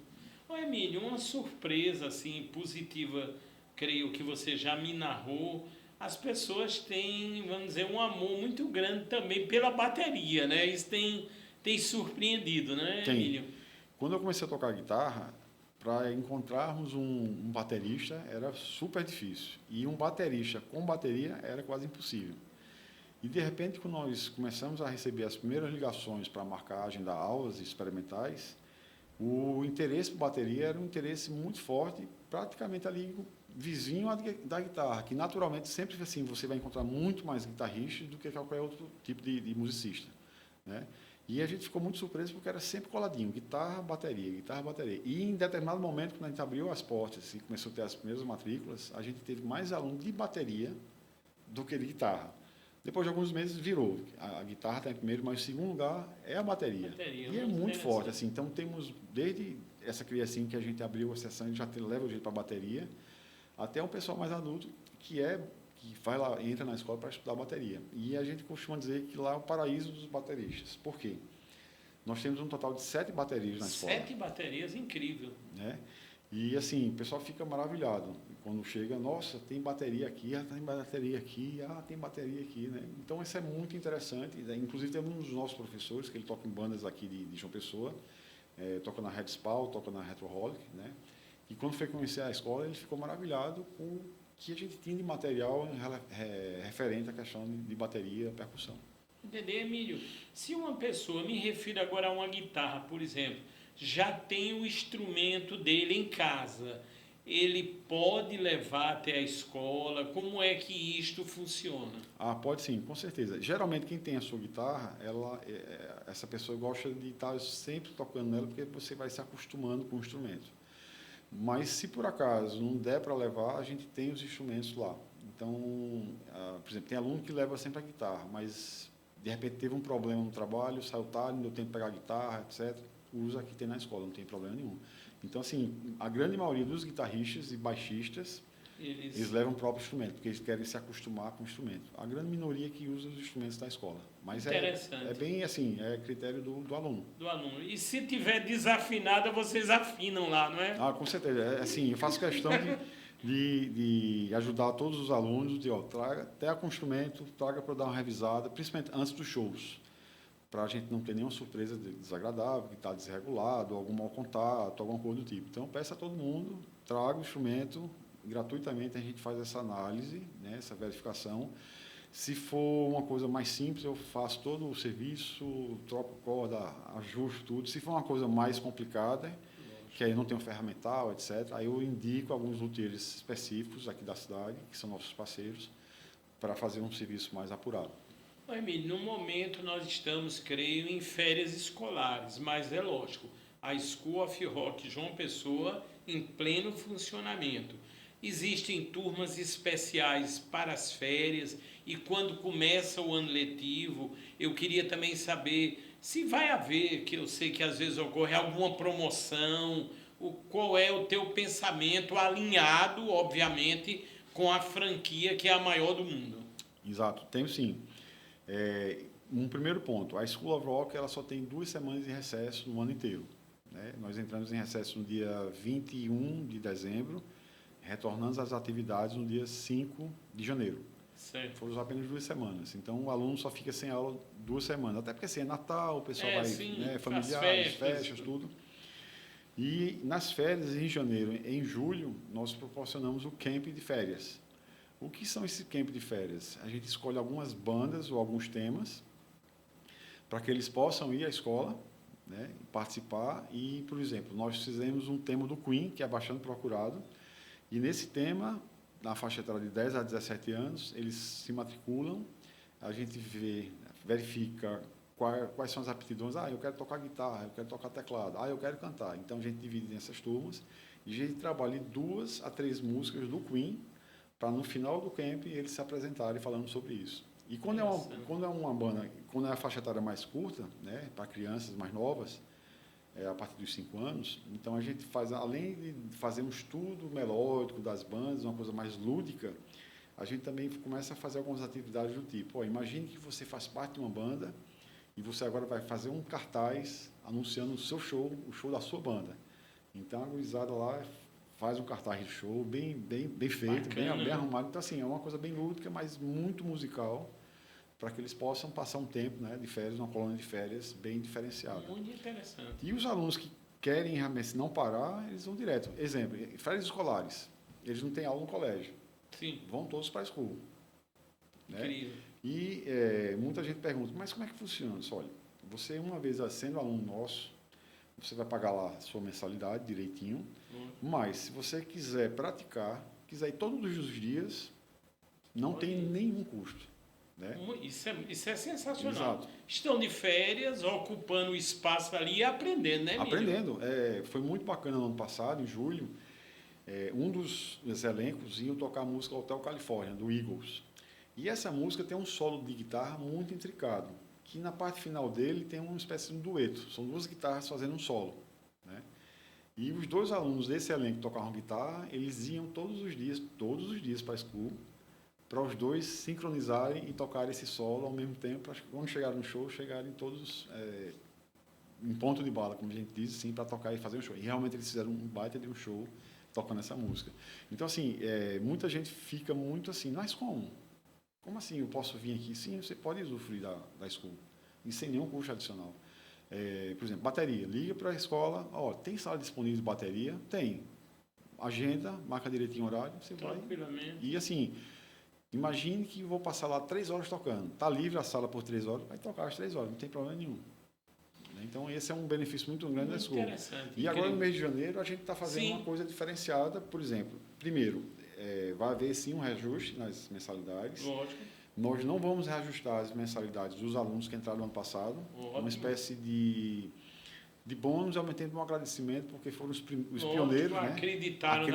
Ô Emílio, uma surpresa assim positiva, creio que você já me narrou. As pessoas têm, vamos dizer, um amor muito grande também pela bateria, né? Isso tem surpreendido, né, Tem. Emílio? Quando eu comecei a tocar guitarra, para encontrarmos um baterista era super difícil. E um baterista com bateria era quase impossível. E, de repente, quando nós começamos a receber as primeiras ligações para a marcagem de aulas experimentais, o interesse por bateria era um interesse muito forte, praticamente ali vizinho da guitarra, que naturalmente sempre assim você vai encontrar muito mais guitarristas do que qualquer outro tipo de musicista, né? E a gente ficou muito surpreso porque era sempre coladinho, guitarra, bateria. E em determinado momento, quando a gente abriu as portas e começou a ter as primeiras matrículas, a gente teve mais alunos de bateria do que de guitarra. Depois de alguns meses virou. A guitarra está em primeiro, mas em segundo lugar é a bateria. E é muito forte. Assim, então temos, desde essa criancinha que a gente abriu a sessão e já leva o jeito para a bateria, até um pessoal mais adulto que vai lá, entra na escola para estudar bateria. E a gente costuma dizer que lá é o paraíso dos bateristas. Por quê? Nós temos um total de 7 baterias na escola. 7 baterias, incrível. Né? E assim, o pessoal fica maravilhado quando chega, nossa, tem bateria aqui, tem bateria aqui, tem bateria aqui, né? Então isso é muito interessante, né? Inclusive temos um dos nossos professores, que ele toca em bandas aqui de João Pessoa, toca na Red Spal, toca na Retroholic, né? E quando foi conhecer a escola, ele ficou maravilhado com o que a gente tinha de material referente à questão de bateria, percussão. Entender, Emílio? Se uma pessoa, me refiro agora a uma guitarra, por exemplo, já tem o instrumento dele em casa, ele pode levar até a escola? Como é que isto funciona? Pode sim, com certeza. Geralmente quem tem a sua guitarra, essa pessoa gosta de estar sempre tocando nela, porque você vai se acostumando com o instrumento. Mas se por acaso não der para levar, a gente tem os instrumentos lá. Então, por exemplo, tem aluno que leva sempre a guitarra, mas de repente teve um problema no trabalho, saiu tarde, não deu tempo de pegar a guitarra, etc. Usa que tem na escola, não tem problema nenhum. Então, assim, a grande maioria dos guitarristas e baixistas, eles levam o próprio instrumento, porque eles querem se acostumar com o instrumento. A grande minoria que usa os instrumentos da escola. Mas é bem assim, é critério do aluno. Do aluno. E se tiver desafinada, vocês afinam lá, não é? Ah, com certeza. Assim, eu faço questão de ajudar todos os alunos, traga até com o instrumento, traga para dar uma revisada, principalmente antes dos shows, para a gente não ter nenhuma surpresa desagradável, que está desregulado, algum mau contato, alguma coisa do tipo. Então, peço a todo mundo, traga o instrumento, gratuitamente a gente faz essa análise, né, essa verificação. Se for uma coisa mais simples, eu faço todo o serviço, troco corda, ajusto tudo. Se for uma coisa mais complicada, que aí não tem um ferramental, etc., aí eu indico alguns luthiers específicos aqui da cidade, que são nossos parceiros, para fazer um serviço mais apurado. Emílio, no momento nós estamos, creio, em férias escolares, mas é lógico, a School of Rock João Pessoa em pleno funcionamento. Existem turmas especiais para as férias e quando começa o ano letivo, eu queria também saber se vai haver, que eu sei que às vezes ocorre alguma promoção, qual é o teu pensamento alinhado, obviamente, com a franquia que é a maior do mundo. Exato, tenho sim. Um primeiro ponto, a School of Rock ela só tem 2 semanas de recesso no ano inteiro. Né? Nós entramos em recesso no dia 21 de dezembro, retornamos às atividades no dia 5 de janeiro. Certo. Foram apenas 2 semanas. Então, o aluno só fica sem aula 2 semanas. Até porque assim, é Natal, o pessoal vai, sim, né, familiares, festas, tudo. E nas férias, em janeiro, em julho, nós proporcionamos o camp de férias. O que são esses camp de férias? A gente escolhe algumas bandas ou alguns temas para que eles possam ir à escola, né, participar. E, por exemplo, nós fizemos um tema do Queen, que é bastante procurado. E nesse tema, na faixa etária de 10 a 17 anos, eles se matriculam, a gente verifica quais são as aptidões. Eu quero tocar guitarra, eu quero tocar teclado, eu quero cantar. Então, a gente divide nessas turmas e a gente trabalha 2 a 3 músicas do Queen para, no final do camp, eles se apresentarem falando sobre isso. E quando é uma banda, quando é a faixa etária mais curta, né, para crianças mais novas, a partir dos 5 anos, então a gente faz, além de fazer um estudo melódico das bandas, uma coisa mais lúdica, a gente também começa a fazer algumas atividades do tipo, imagine que você faz parte de uma banda e você agora vai fazer um cartaz anunciando o seu show, o show da sua banda. Então a gurizada lá faz um cartaz de show bem feito, bem arrumado. Então assim, é uma coisa bem lúdica, mas muito musical, para que eles possam passar um tempo, né, de férias, uma colônia de férias bem diferenciada. Muito interessante. E os alunos que querem realmente não parar, eles vão direto. Exemplo, férias escolares, eles não têm aula no colégio. Sim. Vão todos para a escola. Né? Incrível. E muita gente pergunta, mas como é que funciona? Olha, você uma vez sendo aluno nosso, você vai pagar lá a sua mensalidade direitinho, mas se você quiser praticar, quiser ir todos os dias, não tem nenhum custo. Né? Isso é sensacional. Exato. Estão de férias, ocupando o espaço ali e aprendendo, né, Emílio? Aprendendo. Foi muito bacana no ano passado, em julho, um dos elencos ia tocar a música Hotel California, do Eagles. E essa música tem um solo de guitarra muito intricado, que na parte final dele tem uma espécie de um dueto. São 2 guitarras fazendo um solo. Né? E os 2 alunos desse elenco que tocavam guitarra, eles iam todos os dias para a school, para os 2 sincronizarem e tocarem esse solo ao mesmo tempo, para que quando chegarem no show, chegarem todos em ponto de bala, como a gente diz, sim, para tocar e fazer um show. E realmente eles fizeram um baita de um show tocando essa música. Então, assim, muita gente fica muito assim, mas como? Como assim eu posso vir aqui? Sim, você pode usufruir da school, e sem nenhum custo adicional. Por exemplo, bateria. Liga para a escola, tem sala disponível de bateria? Tem. Agenda, marca direitinho o horário, você vai. E assim, imagine que vou passar lá 3 horas tocando. Está livre a sala por 3 horas, vai tocar às 3 horas, não tem problema nenhum. Então, esse é um benefício muito grande da school. E agora, no mês de janeiro, a gente está fazendo uma coisa diferenciada. Por exemplo, primeiro, vai haver sim um reajuste nas mensalidades. Lógico. Nós não vamos reajustar as mensalidades dos alunos que entraram no ano passado. Ótimo. Uma espécie de de bônus e ao mesmo tempo um agradecimento, porque foram os Lógico, pioneiros, né? acreditaram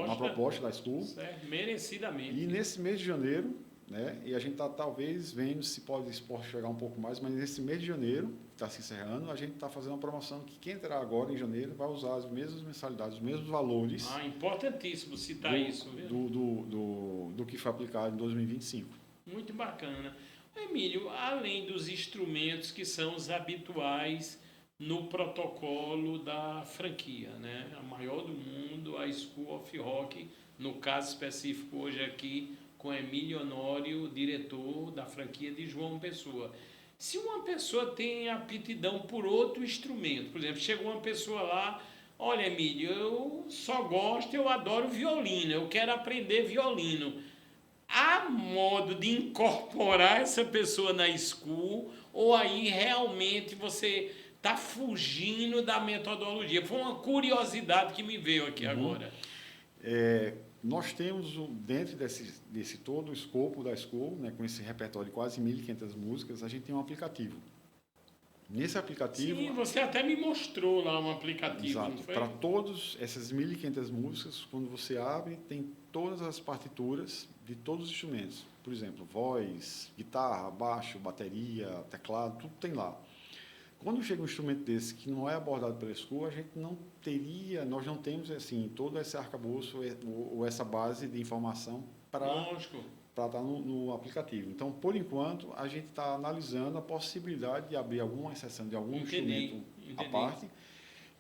Na proposta da School. Certo, merecidamente. E nesse mês de janeiro, né? E a gente está talvez vendo se pode esporte chegar um pouco mais, mas nesse mês de janeiro, que está se encerrando, a gente está fazendo uma promoção que quem entrar agora em janeiro vai usar as mesmas mensalidades, os mesmos valores. Importantíssimo citar isso. Viu? Do que foi aplicado em 2025. Muito bacana. Emílio, além dos instrumentos que são os habituais no protocolo da franquia, né? A maior do mundo, a School of Rock, no caso específico hoje aqui, com Emílio Honório, diretor da franquia de João Pessoa. Se uma pessoa tem aptidão por outro instrumento, por exemplo, chegou uma pessoa lá, olha Emílio, eu só gosto, eu adoro violino, eu quero aprender violino. Há modo de incorporar essa pessoa na school ou aí realmente você está fugindo da metodologia? Foi uma curiosidade que me veio aqui agora. Nós temos, dentro desse todo o escopo da School, né, com esse repertório de quase 1.500 músicas, a gente tem um aplicativo. Nesse aplicativo... Sim, você até me mostrou lá um aplicativo, exato, não foi? para todas essas 1.500 músicas, quando você abre, tem todas as partituras de todos os instrumentos. Por exemplo, voz, guitarra, baixo, bateria, teclado, tudo tem lá. Quando chega um instrumento desse que não é abordado pela School, a gente nós não temos assim, todo esse arcabouço ou essa base de informação para estar no aplicativo. Então, por enquanto, a gente está analisando a possibilidade de abrir alguma exceção de algum instrumento à parte.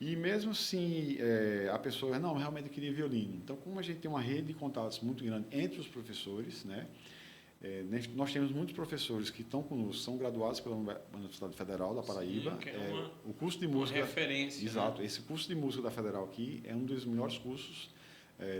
E mesmo assim, a pessoa, não, realmente eu queria violino. Então, como a gente tem uma rede de contatos muito grande entre os professores, né? Nós temos muitos professores que estão conosco, são graduados pela Universidade Federal da Paraíba. Sim, que é o curso de música, uma referência. Exato. Né? Esse curso de música da Federal aqui é um dos melhores cursos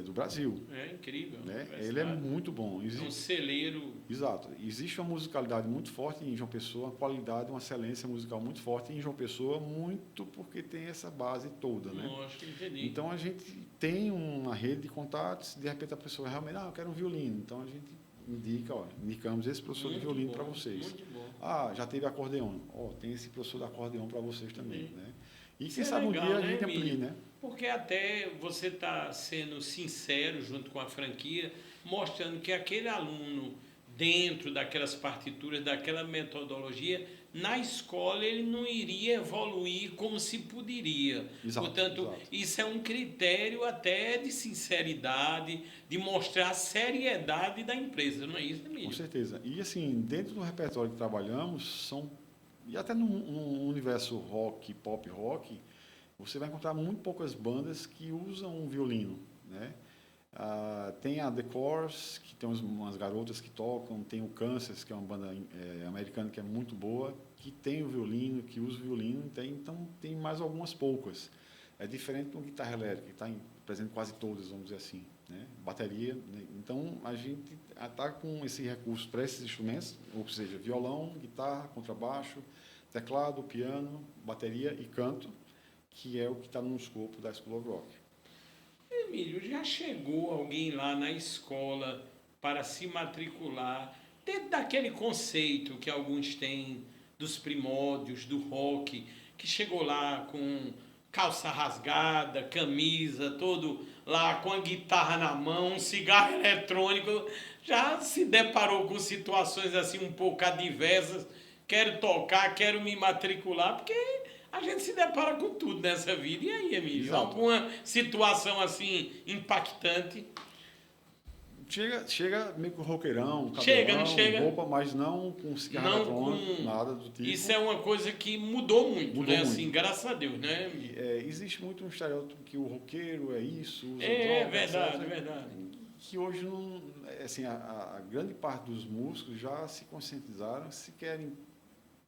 do Brasil. É incrível. Né? Ele é muito bom. É um celeiro. Exato. Existe uma musicalidade muito forte em João Pessoa, uma qualidade, uma excelência musical muito forte em João Pessoa, muito porque tem essa base toda. Né? Lógico, entendi. Então, a gente tem uma rede de contatos, de repente a pessoa realmente, eu quero um violino. Então, a gente indicamos esse professor de violino para vocês. Muito bom. Já teve acordeon. Tem esse professor de acordeon para vocês também. Né? E quem sabe legal, um dia a gente amplia, né? Porque até você está sendo sincero junto com a franquia, mostrando que aquele aluno, dentro daquelas partituras, daquela metodologia, na escola ele não iria evoluir como se poderia. Exato, portanto, isso é um critério até de sinceridade, de mostrar a seriedade da empresa, não é isso, Emílio? Com certeza. E assim, dentro do repertório que trabalhamos, e até no universo rock, pop rock, você vai encontrar muito poucas bandas que usam um violino, né? Tem a The Corrs, que tem umas garotas que tocam, tem o Kansas, que é uma banda americana que é muito boa, que tem o violino, que usa o violino, então tem mais algumas poucas. É diferente de uma guitarra elétrica, que está presente em quase todas, vamos dizer assim, né? Bateria, né? Então a gente está com esse recurso para esses instrumentos, ou seja, violão, guitarra, contrabaixo, teclado, piano, bateria e canto, que é o que está no escopo da School of Rock. Emílio, já chegou alguém lá na escola para se matricular, dentro daquele conceito que alguns têm dos primórdios, do rock, que chegou lá com calça rasgada, camisa, todo lá com a guitarra na mão, um cigarro eletrônico, já se deparou com situações assim um pouco adversas, quero tocar, quero me matricular, porque a gente se depara com tudo nessa vida. E aí, Emílio? Exato. Alguma situação assim impactante? Chega meio com roqueirão, cabelão, chega. roupa, mas não com cigarro eletrônico, nada do tipo. Isso é uma coisa que mudou muito, né? Muito. Assim, graças a Deus, né? Existe muito um estereótipo que o roqueiro é isso, usa droga, verdade, etc. Verdade. Que hoje não, assim, a grande parte dos músicos já se conscientizaram, se querem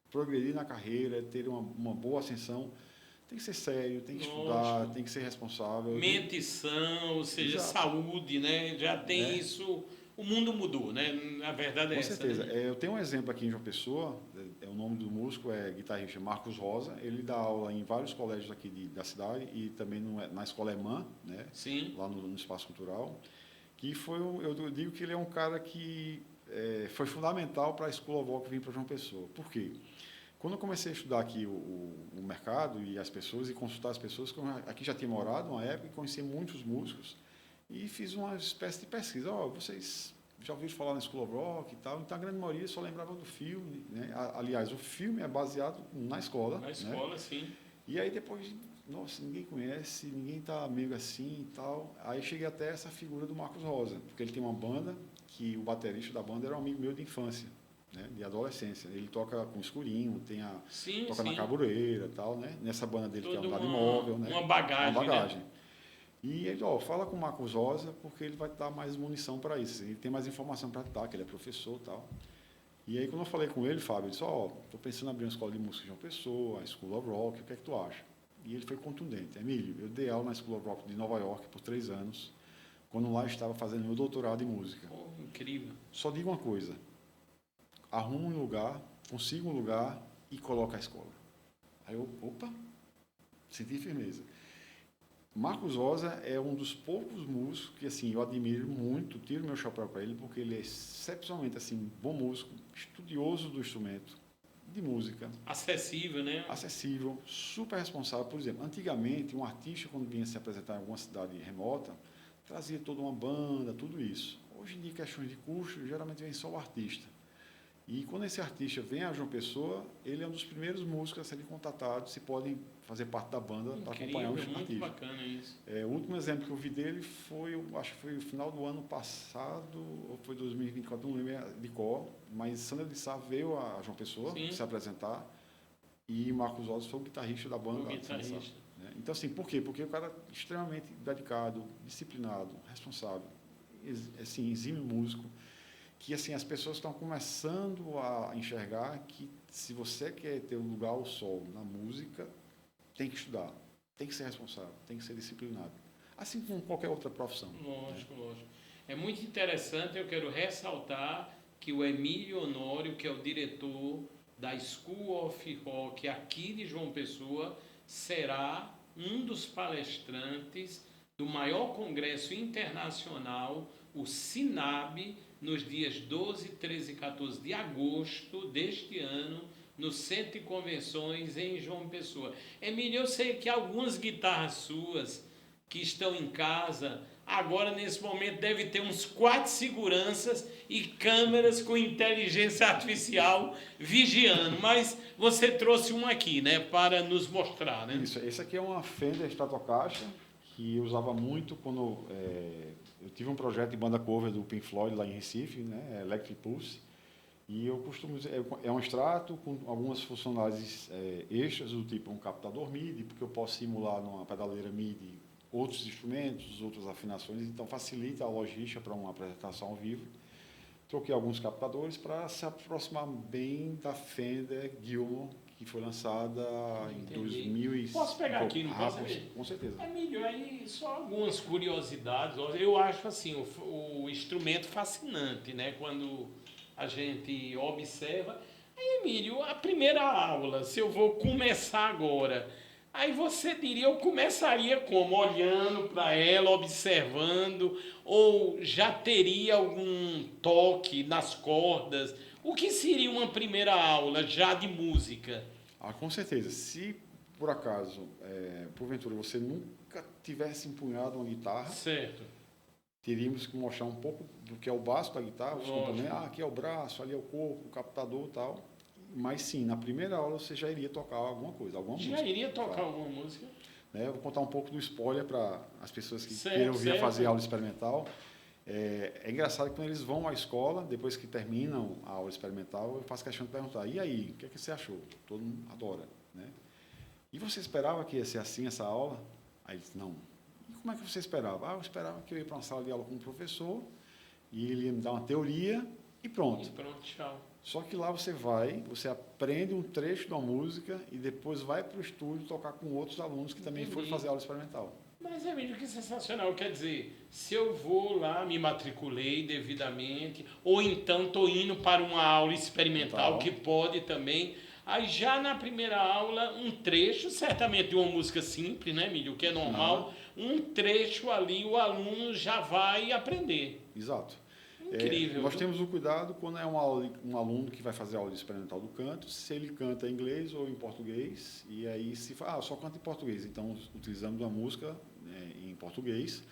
progredir na carreira, ter uma boa ascensão, tem que ser sério, tem que estudar, tem que ser responsável. Mente sã, ou seja, exato. Saúde, né? Já tem isso. O mundo mudou, né? A verdade é essa. Com certeza. Né? Eu tenho um exemplo aqui em João Pessoa, o nome do músico é guitarrista Marcos Rosa, ele dá aula em vários colégios aqui da cidade e também na Escola EMAN, né? Sim. Lá no Espaço Cultural, que eu digo que ele é um cara que foi fundamental para a School of Rock vir para João Pessoa. Por quê? Quando eu comecei a estudar aqui o mercado e as pessoas, e consultar as pessoas, que eu aqui já tinha morado uma época e conheci muitos músicos, e fiz uma espécie de pesquisa. Vocês já ouviram falar na School of Rock e tal? Então, a grande maioria só lembrava do filme, né? Aliás, o filme é baseado na escola. Na escola, né? Sim. E aí depois, nossa, ninguém conhece, ninguém tá amigo assim e tal. Aí cheguei até essa figura do Marcos Rosa, porque ele tem uma banda, que o baterista da banda era um amigo meu de infância, né? De adolescência. Ele toca com escurinho, toca na cabureira e tal, né? Nessa banda dele que é Andado Imóvel, né? Uma bagagem. Né? E ele, fala com o Marcos Rosa, porque ele vai dar mais munição para isso. Ele tem mais informação para dar, que ele é professor e tal. E aí, quando eu falei com ele, Fábio, ele disse, estou pensando em abrir uma escola de música de João Pessoa, a School of Rock, o que é que tu acha? E ele foi contundente. Emílio, eu dei aula na School of Rock de Nova York por 3 anos, quando lá eu estava fazendo meu doutorado em música. Incrível. Só digo uma coisa, arruma um lugar, consiga um lugar e coloca a escola. Aí eu, senti firmeza. Marcos Rosa é um dos poucos músicos que assim, eu admiro muito, tiro meu chapéu para ele, porque ele é excepcionalmente assim, bom músico, estudioso do instrumento, de música. Acessível, né? Acessível, super responsável. Por exemplo, antigamente, um artista, quando vinha se apresentar em alguma cidade remota, trazia toda uma banda, tudo isso. Hoje em dia, questões de custo, geralmente vem só o artista. E quando esse artista vem a João Pessoa, ele é um dos primeiros músicos a serem contatados, se podem fazer parte da banda para acompanhar o artista. Muito bacana isso. O último exemplo que eu vi dele foi, acho que foi o final do ano passado, ou foi 2024, não lembro de cor, mas Sandra de Sá veio a João Pessoa se apresentar e Marcos Rosa foi o guitarrista da banda. Né? Então, assim, por quê? Porque o cara é extremamente dedicado, disciplinado, responsável, assim, exímio músico, que assim as pessoas estão começando a enxergar que se você quer ter um lugar ao sol na música, tem que estudar, tem que ser responsável, tem que ser disciplinado, assim como qualquer outra profissão. Lógico. É muito interessante, eu quero ressaltar que o Emílio Honório, que é o diretor da School of Rock aqui de João Pessoa, será um dos palestrantes do maior congresso internacional, o SINAB, nos dias 12, 13 e 14 de agosto deste ano, no Centro de Convenções em João Pessoa. Emílio, eu sei que algumas guitarras suas que estão em casa, agora nesse momento deve ter uns 4 seguranças e câmeras com inteligência artificial vigiando, mas você trouxe uma aqui, né, para nos mostrar, né? Isso, esse aqui é uma Fender Stratocaster, que eu usava muito quando eu tive um projeto de banda cover do Pink Floyd lá em Recife, né, Electric Pulse, e eu costumo dizer, é um extrato com algumas funcionalidades extras, do tipo um captador MIDI, porque eu posso simular numa pedaleira MIDI outros instrumentos, outras afinações, então facilita a logística para uma apresentação ao vivo. Troquei alguns captadores para se aproximar bem da Fender Gilmour, que foi lançada em 2000. Posso pegar aqui, não posso? Com certeza. Emílio, aí só algumas curiosidades. Eu acho assim, o instrumento fascinante, né? Quando a gente observa. Aí, Emílio, a primeira aula, se eu vou começar agora, aí você diria, eu começaria como? Olhando para ela, observando, ou já teria algum toque nas cordas? O que seria uma primeira aula já de música? Com certeza. Se, por acaso, porventura, você nunca tivesse empunhado uma guitarra, certo, teríamos que mostrar um pouco do que é o básico da guitarra, os componentes. Aqui é o braço, ali é o corpo, o captador e tal. Mas sim, na primeira aula você já iria tocar alguma coisa, alguma música. Já iria tocar alguma música? Eu vou contar um pouco do spoiler para as pessoas que queiram vir fazer aula experimental. É engraçado que quando eles vão à escola, depois que terminam a aula experimental, eu faço questão de perguntar, e aí, o que é que você achou? Todo mundo adora, né? E você esperava que ia ser assim essa aula? Aí eles, não. E como é que você esperava? Eu esperava que eu ia para uma sala de aula com um professor, e ele ia me dar uma teoria, e pronto. E pronto, tchau. Só que lá você aprende um trecho de uma música, e depois vai para o estúdio tocar com outros alunos que também foram fazer aula experimental. Mas, Emílio, que sensacional. Quer dizer, se eu vou lá, me matriculei devidamente, ou então estou indo para uma aula experimental, que pode também, aí já na primeira aula, um trecho, certamente de uma música simples, né, Emílio, que é normal, um trecho ali o aluno já vai aprender. Exato. Incrível. Nós temos o cuidado quando é um aluno que vai fazer a aula experimental do canto, se ele canta em inglês ou em português, e aí se fala, só canta em português, então utilizamos uma música em português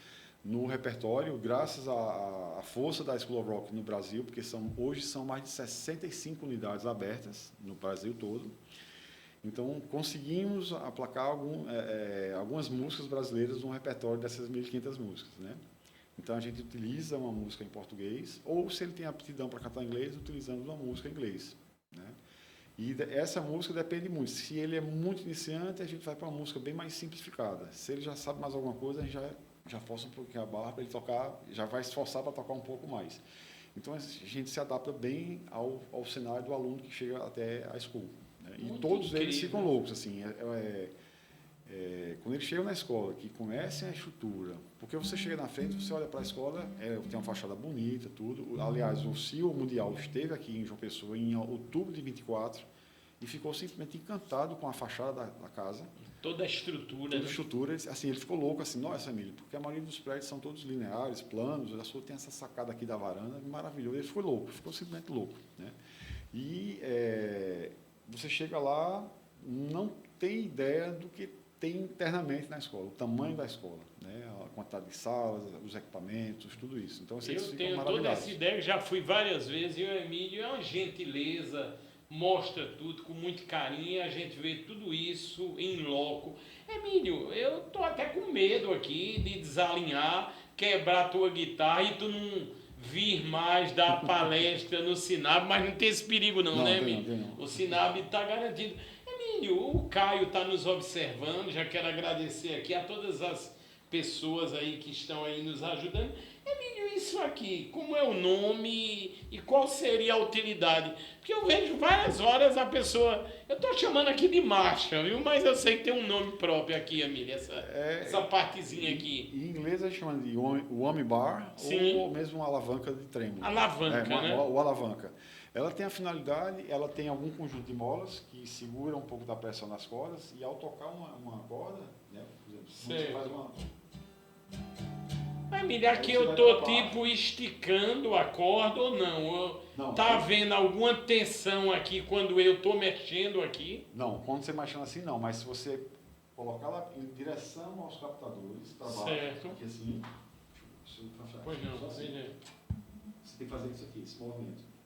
no repertório, graças à força da School of Rock no Brasil, porque hoje são mais de 65 unidades abertas no Brasil todo. Então, conseguimos aplacar algumas músicas brasileiras no repertório dessas 1.500 músicas, né? Então, a gente utiliza uma música em português, ou se ele tem aptidão para cantar em inglês, utilizamos uma música em inglês, né? E essa música depende muito. Se ele é muito iniciante, a gente vai para uma música bem mais simplificada. Se ele já sabe mais alguma coisa, a gente já força um pouquinho a barra para ele tocar, já vai se esforçar para tocar um pouco mais. Então, a gente se adapta bem ao cenário do aluno que chega até a school, né? E todos eles ficam loucos, assim, quando eles chegam na escola, que conhecem a estrutura, porque você chega na frente, você olha para a escola, tem uma fachada bonita, tudo. Aliás, o CEO Mundial esteve aqui em João Pessoa em outubro de 24 e ficou simplesmente encantado com a fachada da casa. Toda a estrutura. Toda a estrutura, assim, ele ficou louco, assim, nossa, Emílio, porque a maioria dos prédios são todos lineares, planos, a sua tem essa sacada aqui da varanda, maravilhoso. Ele ficou louco, ficou simplesmente louco, né? E você chega lá, não tem ideia do que tem internamente na escola, o tamanho da escola, né? A quantidade de salas, os equipamentos, tudo isso. Então, assim, eu tenho toda essa ideia, já fui várias vezes, e o Emílio é uma gentileza, mostra tudo com muito carinho, a gente vê tudo isso em loco. Emílio, eu tô até com medo aqui de desalinhar, quebrar a tua guitarra e tu não vir mais dar palestra no Sinab, mas não tem esse perigo não, né, Emílio? Não. O Sinab está garantido. Emílio, o Caio está nos observando, já quero agradecer aqui a todas as pessoas aí que estão aí nos ajudando. Emílio, isso aqui, como é o nome e qual seria a utilidade? Porque eu vejo várias horas a pessoa... Eu estou chamando aqui de marcha, viu? Mas eu sei que tem um nome próprio aqui, Emílio, essa partezinha aqui. Em inglês a gente chama de whammy bar. Sim. Ou mesmo uma alavanca de trêmolo. Alavanca, né? Ou alavanca. Ela tem a finalidade, ela tem algum conjunto de molas que segura um pouco da pressão nas cordas e ao tocar uma corda, né, por exemplo, você faz uma... Emílio, aqui eu estou tipo esticando a corda ou não? Tá vendo alguma tensão aqui quando eu estou mexendo aqui? Não, quando você mexendo assim não, mas se você colocar ela em direção aos captadores, para baixo, certo. Aqui assim, pois não, assim, você tem que fazer isso aqui, esse movimento.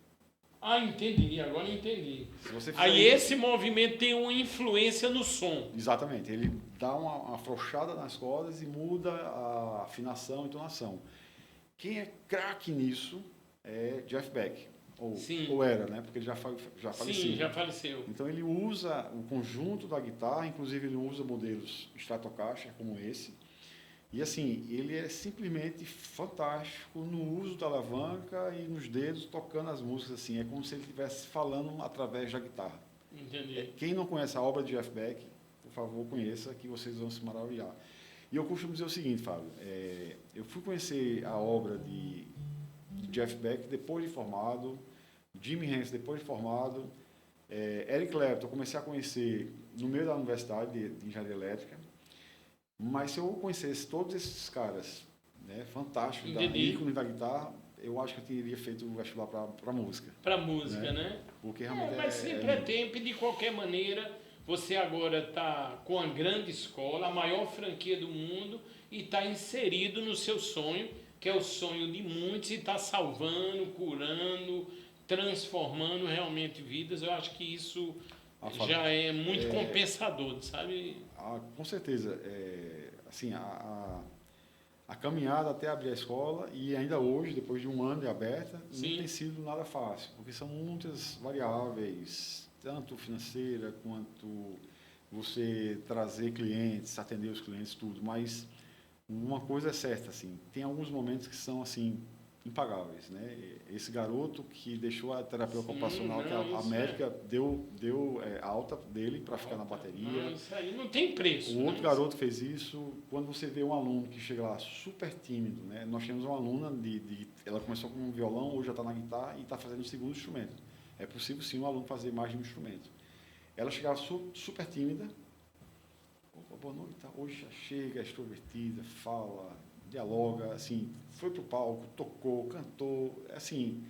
Ah, entendi, agora entendi. Aí esse movimento tem uma influência no som. Exatamente, ele dá uma afrouxada nas cordas e muda a afinação e entonação. Quem é craque nisso é Jeff Beck, ou era, né? Porque ele já faleceu. Sim, já faleceu. Então ele usa o conjunto da guitarra, inclusive ele usa modelos Stratocaster como esse. E assim, ele é simplesmente fantástico no uso da alavanca e nos dedos, tocando as músicas assim. É como se ele estivesse falando através da guitarra. Entendi. Quem não conhece a obra de Jeff Beck, por favor, conheça, que vocês vão se maravilhar. E eu costumo dizer o seguinte, Fábio, eu fui conhecer a obra de Jeff Beck depois de formado, Jimi Hendrix depois de formado, Eric Clapton eu comecei a conhecer no meio da universidade de engenharia elétrica. Mas se eu conhecesse todos esses caras, né, fantásticos, ícones da guitarra, eu acho que eu teria feito o vestibular para música. Para música, né? Porque realmente mas sempre é tempo e de qualquer maneira, você agora está com a grande escola, a maior franquia do mundo, e está inserido no seu sonho, que é o sonho de muitos, e está salvando, curando, transformando realmente vidas. Eu acho que isso já é muito compensador, sabe? Com certeza. Assim, a caminhada até abrir a escola, e ainda hoje, depois de um ano de aberta, não tem sido nada fácil, porque são muitas variáveis, tanto financeira quanto você trazer clientes, atender os clientes, tudo. Mas uma coisa é certa, assim, tem alguns momentos que são assim impagáveis, né? Esse garoto que deixou a terapia ocupacional, que a médica deu alta dele para ficar na bateria. Isso aí não tem preço. O outro garoto fez isso. Quando você vê um aluno que chega lá super tímido, né? Nós temos uma aluna ela começou com um violão, hoje já está na guitarra e está fazendo o segundo instrumento. É possível sim um aluno fazer mais de um instrumento. Ela chegava super tímida. Opa, boa noite, hoje já chega, é extrovertida, fala, dialoga, assim, foi pro palco, tocou, cantou, assim,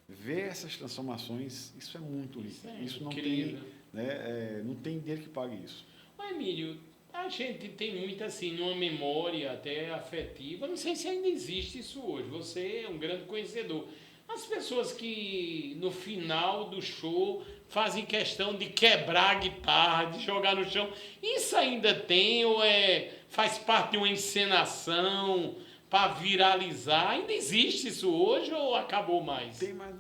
ver essas transformações, isso é muito rico. Isso é Isso não incrível. tem, né, não tem dinheiro que pague isso. Ô Emílio, a gente tem muito assim, numa memória até afetiva, não sei se ainda existe isso hoje, você é um grande conhecedor. As pessoas que no final do show fazem questão de quebrar a guitarra, de jogar no chão, isso ainda tem ou faz parte de uma encenação para viralizar? Ainda existe isso hoje ou acabou mais? Tem, mais,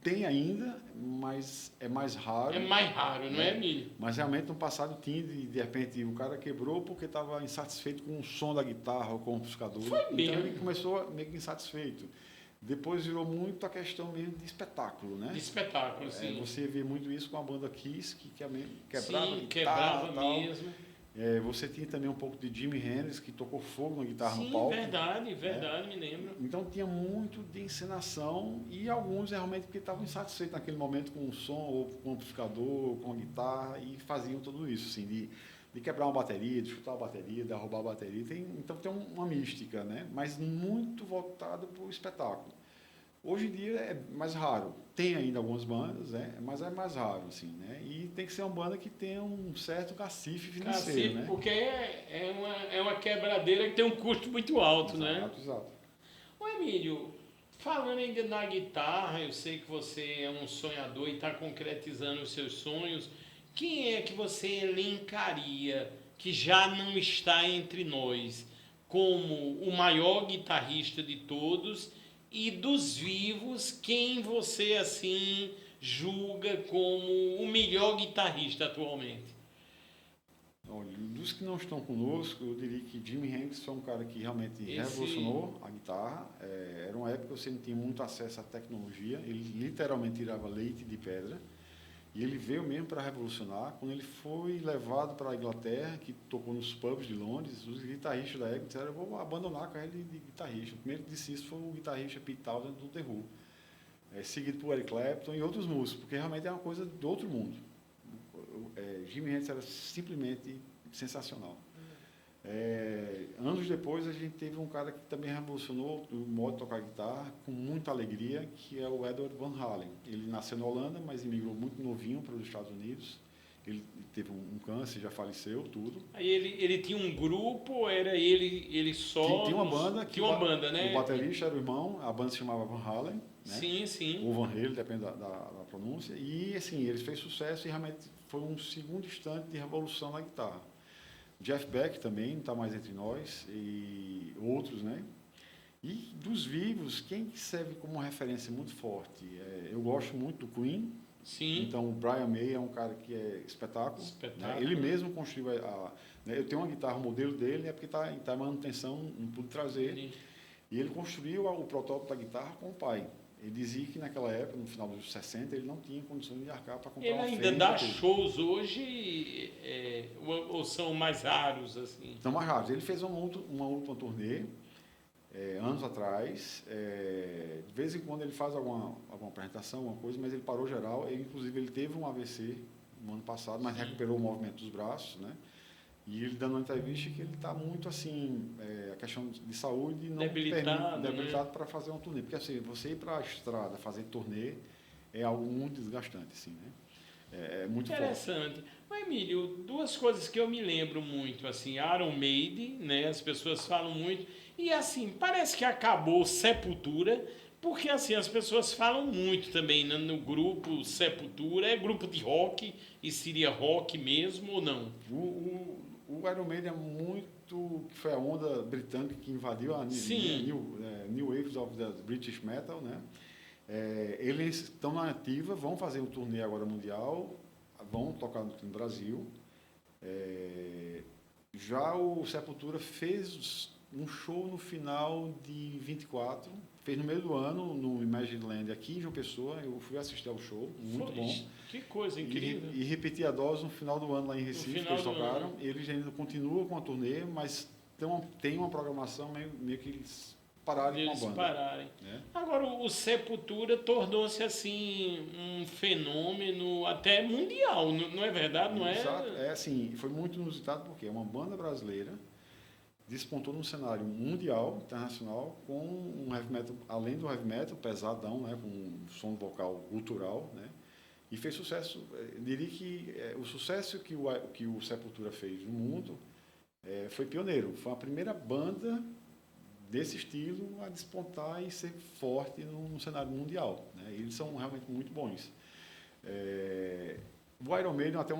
tem ainda, mas é mais raro. É mais raro, não é, Emílio? Mas realmente no passado tinha, de repente, o cara quebrou porque estava insatisfeito com o som da guitarra ou com o amplificador. Foi mesmo. Então ele começou meio que insatisfeito. Depois virou muito a questão mesmo de espetáculo, né? De espetáculo, sim. Você vê muito isso com a banda Kiss, que quebrava Sim, a guitarra, quebrava tal. mesmo. Você tinha também um pouco de Jimi Hendrix, que tocou fogo na guitarra Sim, no palco. verdade, me lembro. Então tinha muito de encenação e alguns realmente porque estavam insatisfeitos naquele momento com o som, ou com o amplificador, com a guitarra, e faziam tudo isso, assim, de quebrar uma bateria, de chutar a bateria, de roubar a bateria. Então tem uma mística, né? Mas muito voltado para o espetáculo. Hoje em dia é mais raro. Tem ainda algumas bandas, né? Mas é mais raro, assim, né? E tem que ser uma banda que tenha um certo cacife financeiro, Cacife, né? porque é uma quebradeira que tem um custo muito alto, né? Exato. Ô Emílio, falando ainda na guitarra, eu sei que você é um sonhador e está concretizando os seus sonhos. Quem é que você elencaria que já não está entre nós como o maior guitarrista de todos e dos vivos, quem você assim julga como o melhor guitarrista atualmente? Olha, dos que não estão conosco, eu diria que Jimi Hendrix foi um cara que realmente revolucionou a guitarra. Era uma época que você não tinha muito acesso à tecnologia, ele literalmente tirava leite de pedra. E ele veio mesmo para revolucionar. Quando ele foi levado para a Inglaterra, que tocou nos pubs de Londres, os guitarristas da época disseram: eu vou abandonar a carreira de guitarrista. O primeiro que disse isso foi o guitarrista Pete Townshend do The Who, seguido por Eric Clapton e outros músicos, porque realmente é uma coisa de outro mundo. Jimi Hendrix era simplesmente sensacional. Anos depois, a gente teve um cara que também revolucionou o modo de tocar guitarra com muita alegria, que é o Edward Van Halen. Ele nasceu na Holanda, mas emigrou muito novinho para os Estados Unidos. Ele teve um câncer, já faleceu, tudo. Aí ele tinha um grupo, era ele só? Tinha uma banda. Tinha uma banda, né? O baterista era o irmão, a banda se chamava Van Halen. Né? Sim. Ou Van Halen, depende da pronúncia. E assim, ele fez sucesso e realmente foi um segundo instante de revolução na guitarra. Jeff Beck também não está mais entre nós, e outros, né? E dos vivos, quem serve como uma referência muito forte? Eu gosto muito do Queen. Sim. Então, o Brian May é um cara que é espetáculo. Né? Ele mesmo construiu né? Eu tenho uma guitarra, o modelo dele, porque está em manutenção, não pude trazer. Sim. E ele construiu o protótipo da guitarra com o pai. Ele dizia que naquela época, no final dos 60, ele não tinha condições de arcar para comprar uma Ele ainda dá shows hoje ou são mais raros? Assim? São mais raros. Ele fez uma última turnê anos atrás. De vez em quando ele faz alguma apresentação, alguma coisa, mas ele parou geral. Inclusive, ele teve um AVC no ano passado, mas recuperou o movimento dos braços, né? E ele dando uma entrevista que ele está muito assim, a questão de saúde não debilitado para fazer uma turnê. Porque assim, você ir para a estrada fazer turnê é algo muito desgastante, assim, né? É muito interessante. Forte. Mas, Emílio, duas coisas que eu me lembro muito, assim, Iron Maiden, né? As pessoas falam muito, e assim, parece que acabou Sepultura, porque assim, as pessoas falam muito também, né? No grupo Sepultura, é grupo de rock, e seria rock mesmo ou não? O Iron Maiden é muito, que foi a onda britânica que invadiu a New Waves of the British Metal, né? Eles estão na ativa, vão fazer um turnê agora mundial, vão tocar no Brasil. Já o Sepultura fez um show no final de 24, fez no meio do ano, no Imagine Land, aqui em João Pessoa. Eu fui assistir ao show, muito bom. Que coisa incrível. E repeti a dose no final do ano lá em Recife, que eles tocaram. Eles ainda continuam com a turnê, mas tem uma programação meio que eles pararem com a banda. Pararem. Agora, o Sepultura tornou-se assim um fenômeno até mundial, não é verdade? Não é? Exato. Assim, foi muito inusitado porque é uma banda brasileira despontou num cenário mundial, internacional, com um heavy metal, além do heavy metal, pesadão, né, com um som vocal gutural, né, e fez sucesso. Diria que o sucesso que o Sepultura fez no mundo foi pioneiro. Foi a primeira banda desse estilo a despontar e ser forte no cenário mundial, né. Eles são realmente muito bons. O Iron Maiden, até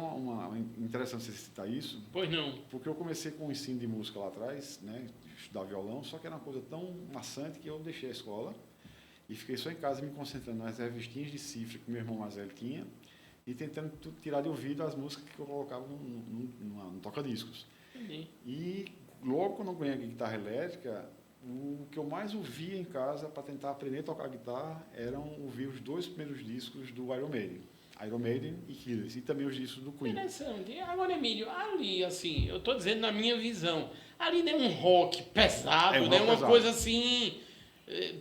interessante você citar isso. Pois não. Porque eu comecei com o ensino de música lá atrás, né, estudar violão, só que era uma coisa tão maçante que eu deixei a escola e fiquei só em casa me concentrando nas revistinhas de cifra que meu irmão mais velho tinha e tentando tirar de ouvido as músicas que eu colocava no toca-discos. Entendi. E logo quando eu ganhei a guitarra elétrica, o que eu mais ouvia em casa para tentar aprender a tocar guitarra eram ouvir os 2 primeiros discos do Iron Maiden e Killers, e também os discos do Queen. Interessante. Agora, Emílio, ali, assim, eu estou dizendo na minha visão, ali não é um rock pesado, né? Uma pesado. coisa assim,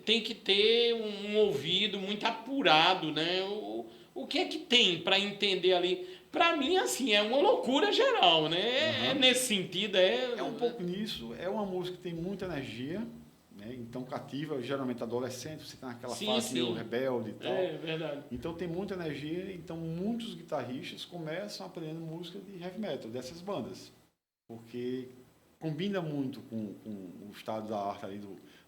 tem que ter um ouvido muito apurado, né? O que é que tem para entender ali? Para mim, assim, é uma loucura geral, né? É nesse sentido, É um pouco nisso, é uma música que tem muita energia, né? Então cativa, geralmente adolescente, você está naquela fase meio rebelde e tal. É verdade. Então tem muita energia, então muitos guitarristas começam aprendendo música de heavy metal, dessas bandas, porque combina muito com o estado da arte ali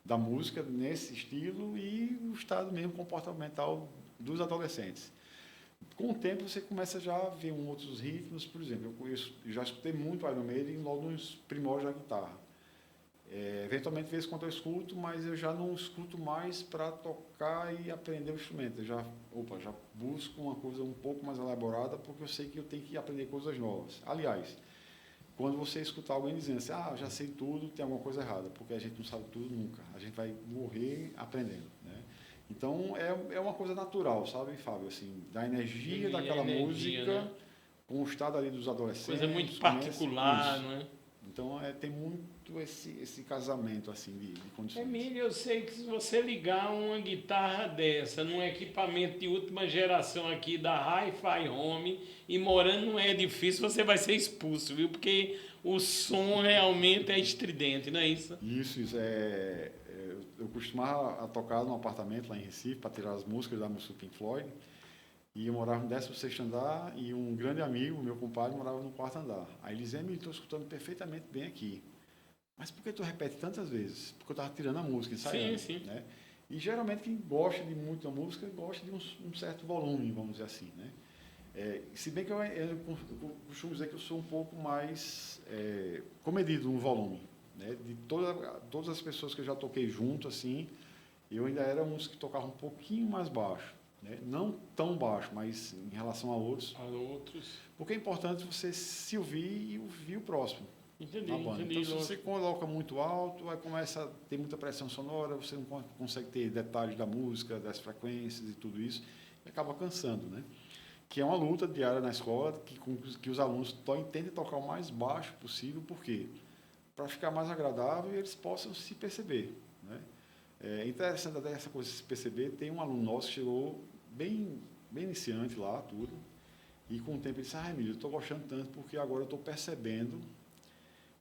da música nesse estilo e o estado mesmo comportamental dos adolescentes. Com o tempo você começa já a ver outros ritmos, por exemplo, eu já escutei muito Iron Maiden logo nos primórdios da guitarra. Eventualmente, de vez em quando eu escuto, mas eu já não escuto mais para tocar e aprender o instrumento. Eu já busco uma coisa um pouco mais elaborada, porque eu sei que eu tenho que aprender coisas novas. Aliás, quando você escutar alguém dizendo assim, já sei tudo, tem alguma coisa errada, porque a gente não sabe tudo nunca. A gente vai morrer aprendendo, né? Então, é uma coisa natural, sabe, Fábio? Assim, da energia daquela música, né? Com o estado ali dos adolescentes. Coisa muito particular, não é? Então, tem muito esse casamento assim de condições. Emílio, eu sei que se você ligar uma guitarra dessa num equipamento de última geração aqui da Hi-Fi Home e morando num edifício, você vai ser expulso, viu? Porque o som realmente é estridente, não é isso? Isso. Eu costumava tocar num apartamento lá em Recife para tirar as músicas da música do Pink Floyd. E eu morava no 16º andar e um grande amigo, meu compadre, morava no 4º andar. Aí ele dizia, Emílio, estou escutando perfeitamente bem aqui. Mas por que tu repete tantas vezes? Porque eu estava tirando a música, ensaiando. Sim. Né? E geralmente quem gosta de muito da música, gosta de um certo volume, vamos dizer assim. Né? Se bem que eu costumo dizer que eu sou um pouco mais comedido no volume. Né? De todas as pessoas que eu já toquei junto, assim, eu ainda era um que tocava um pouquinho mais baixo. Né? Não tão baixo, mas em relação a outros. Porque é importante você se ouvir e ouvir o próximo. Entendi. Então, se você coloca muito alto, aí começa a ter muita pressão sonora, você não consegue ter detalhes da música, das frequências e tudo isso, e acaba cansando, né? Que é uma luta diária na escola, que os alunos tentem tocar o mais baixo possível, por quê? Para ficar mais agradável e eles possam se perceber, né? É interessante até essa coisa de se perceber. Tem um aluno nosso que chegou bem iniciante lá, tudo, e com o tempo ele disse, Emílio, eu estou gostando tanto porque agora eu estou percebendo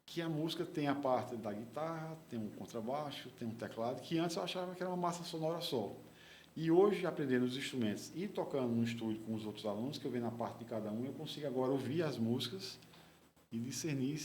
que a música tem a parte da guitarra, tem um contrabaixo, tem um teclado, que antes eu achava que era uma massa sonora só. E hoje, aprendendo os instrumentos e tocando no estúdio com os outros alunos, que eu venho na parte de cada um, eu consigo agora ouvir as músicas e discernir,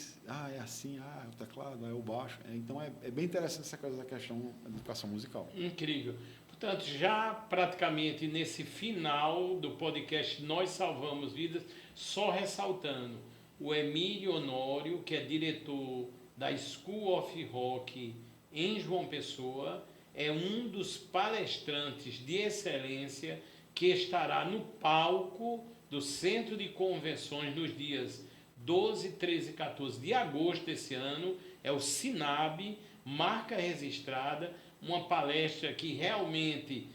é assim, é o teclado, é o baixo. Então, é bem interessante essa coisa da questão da educação musical. Incrível. Portanto, já praticamente nesse final do podcast Nós Salvamos Vidas, só ressaltando, o Emílio Honório, que é diretor da School of Rock em João Pessoa, é um dos palestrantes de excelência que estará no palco do Centro de Convenções nos dias 12, 13 e 14 de agosto desse ano. É o SINAB, marca registrada, uma palestra que realmente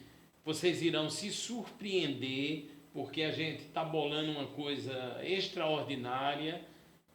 vocês irão se surpreender, porque a gente está bolando uma coisa extraordinária.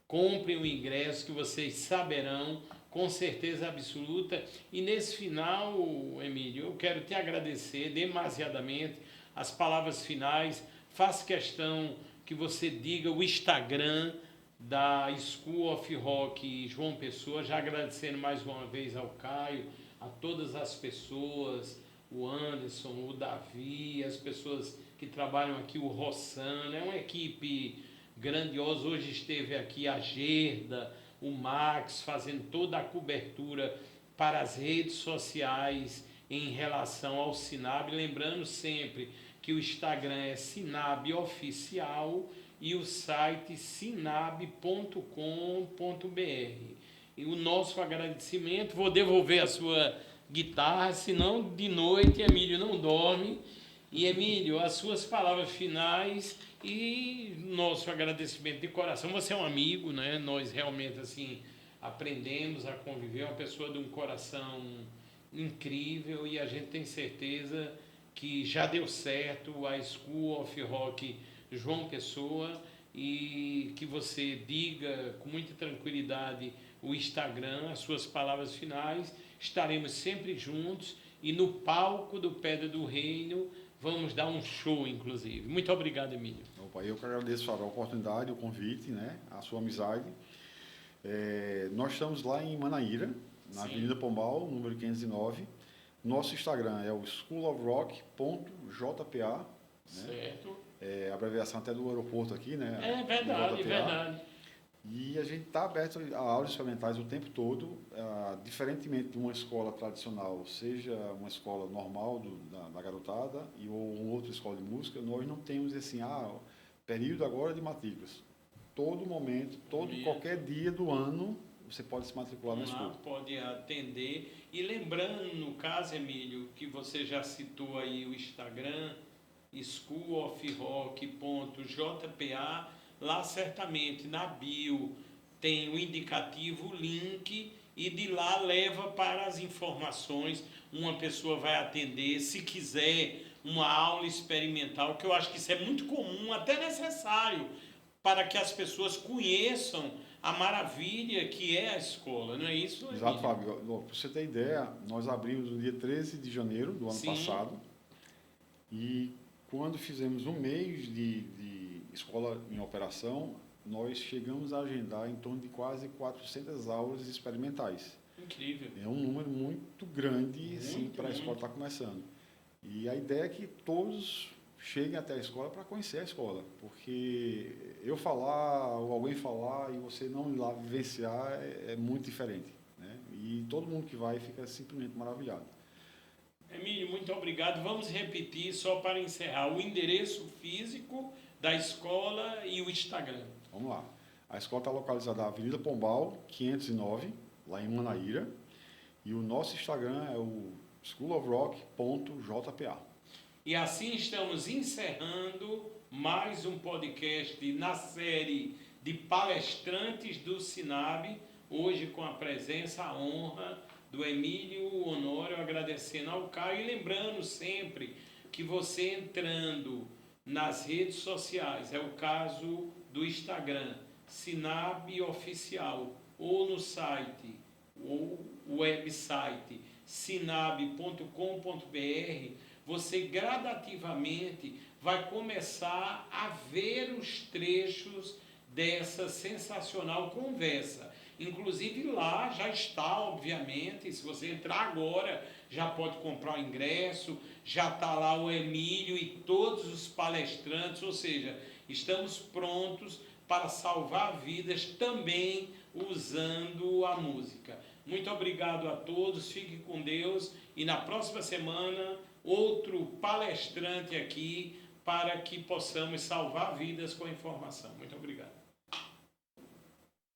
Comprem o ingresso que vocês saberão com certeza absoluta. E nesse final, Emílio, eu quero te agradecer demasiadamente as palavras finais. Faço questão que você diga o Instagram da School of Rock João Pessoa, já agradecendo mais uma vez ao Caio, a todas as pessoas, o Anderson, o Davi, as pessoas que trabalham aqui, o Rossano, é uma equipe grandiosa. Hoje esteve aqui a Gerda, o Max, fazendo toda a cobertura para as redes sociais em relação ao Sinab, lembrando sempre que o Instagram é Sinab Oficial e o site sinab.com.br. E o nosso agradecimento, vou devolver a sua guitarra, senão de noite Emílio não dorme. E Emílio, as suas palavras finais e nosso agradecimento de coração. Você é um amigo, né? Nós realmente assim aprendemos a conviver, uma pessoa de um coração incrível, e a gente tem certeza que já deu certo a School of Rock João Pessoa, e que você diga com muita tranquilidade o Instagram, as suas palavras finais. Estaremos sempre juntos e no palco do Pedra do Reino vamos dar um show, inclusive. Muito obrigado, Emílio. Opa, eu que agradeço a oportunidade, o convite, né, a sua amizade. Nós estamos lá em Manaíra, na Sim. Avenida Pombal, número 509. Nosso Instagram é o schoolofrock.jpa, né? Certo. A abreviação até do aeroporto aqui, né? É verdade, JPA. verdade. E a gente está aberto a aulas experimentais o tempo todo, diferentemente de uma escola tradicional, seja uma escola normal da garotada ou uma outra escola de música. Nós não temos assim, período agora de matrículas. Todo momento, qualquer dia do ano, você pode se matricular na escola. Pode atender. E lembrando, no caso, Emílio, que você já citou aí o Instagram, schoolofrock.jpa, lá certamente na bio tem o indicativo, o link, e de lá leva para as informações. Uma pessoa vai atender, se quiser uma aula experimental, que eu acho que isso é muito comum, até necessário, para que as pessoas conheçam a maravilha que é a escola, não é isso, Emílio? Exato, Fábio. Para você ter ideia, nós abrimos no dia 13 de janeiro do ano Sim. passado, e quando fizemos um mês de escola em operação, nós chegamos a agendar em torno de quase 400 aulas experimentais. Incrível. É um número muito grande para a escola estar começando. E a ideia é que todos cheguem até a escola para conhecer a escola, porque eu falar ou alguém falar e você não ir lá vivenciar é muito diferente, né? E todo mundo que vai fica simplesmente maravilhado. Emílio, muito obrigado. Vamos repetir, só para encerrar, o endereço físico da escola e o Instagram. Vamos lá. A escola está localizada na Avenida Pombal, 509, lá em Manaíra. E o nosso Instagram é o schoolofrock.jpa. E assim estamos encerrando mais um podcast na série de palestrantes do Sinab, hoje com a presença, a honra do Emílio Honório, agradecendo ao Caio, e lembrando sempre que você entrando nas redes sociais, é o caso do Instagram, Sinab Oficial, ou no site, ou website, sinab.com.br, você gradativamente vai começar a ver os trechos dessa sensacional conversa. Inclusive lá já está, obviamente, se você entrar agora, já pode comprar o ingresso, já está lá o Emílio e todos os palestrantes, ou seja, estamos prontos para salvar vidas também usando a música. Muito obrigado a todos, fiquem com Deus, e na próxima semana outro palestrante aqui para que possamos salvar vidas com a informação. Muito obrigado.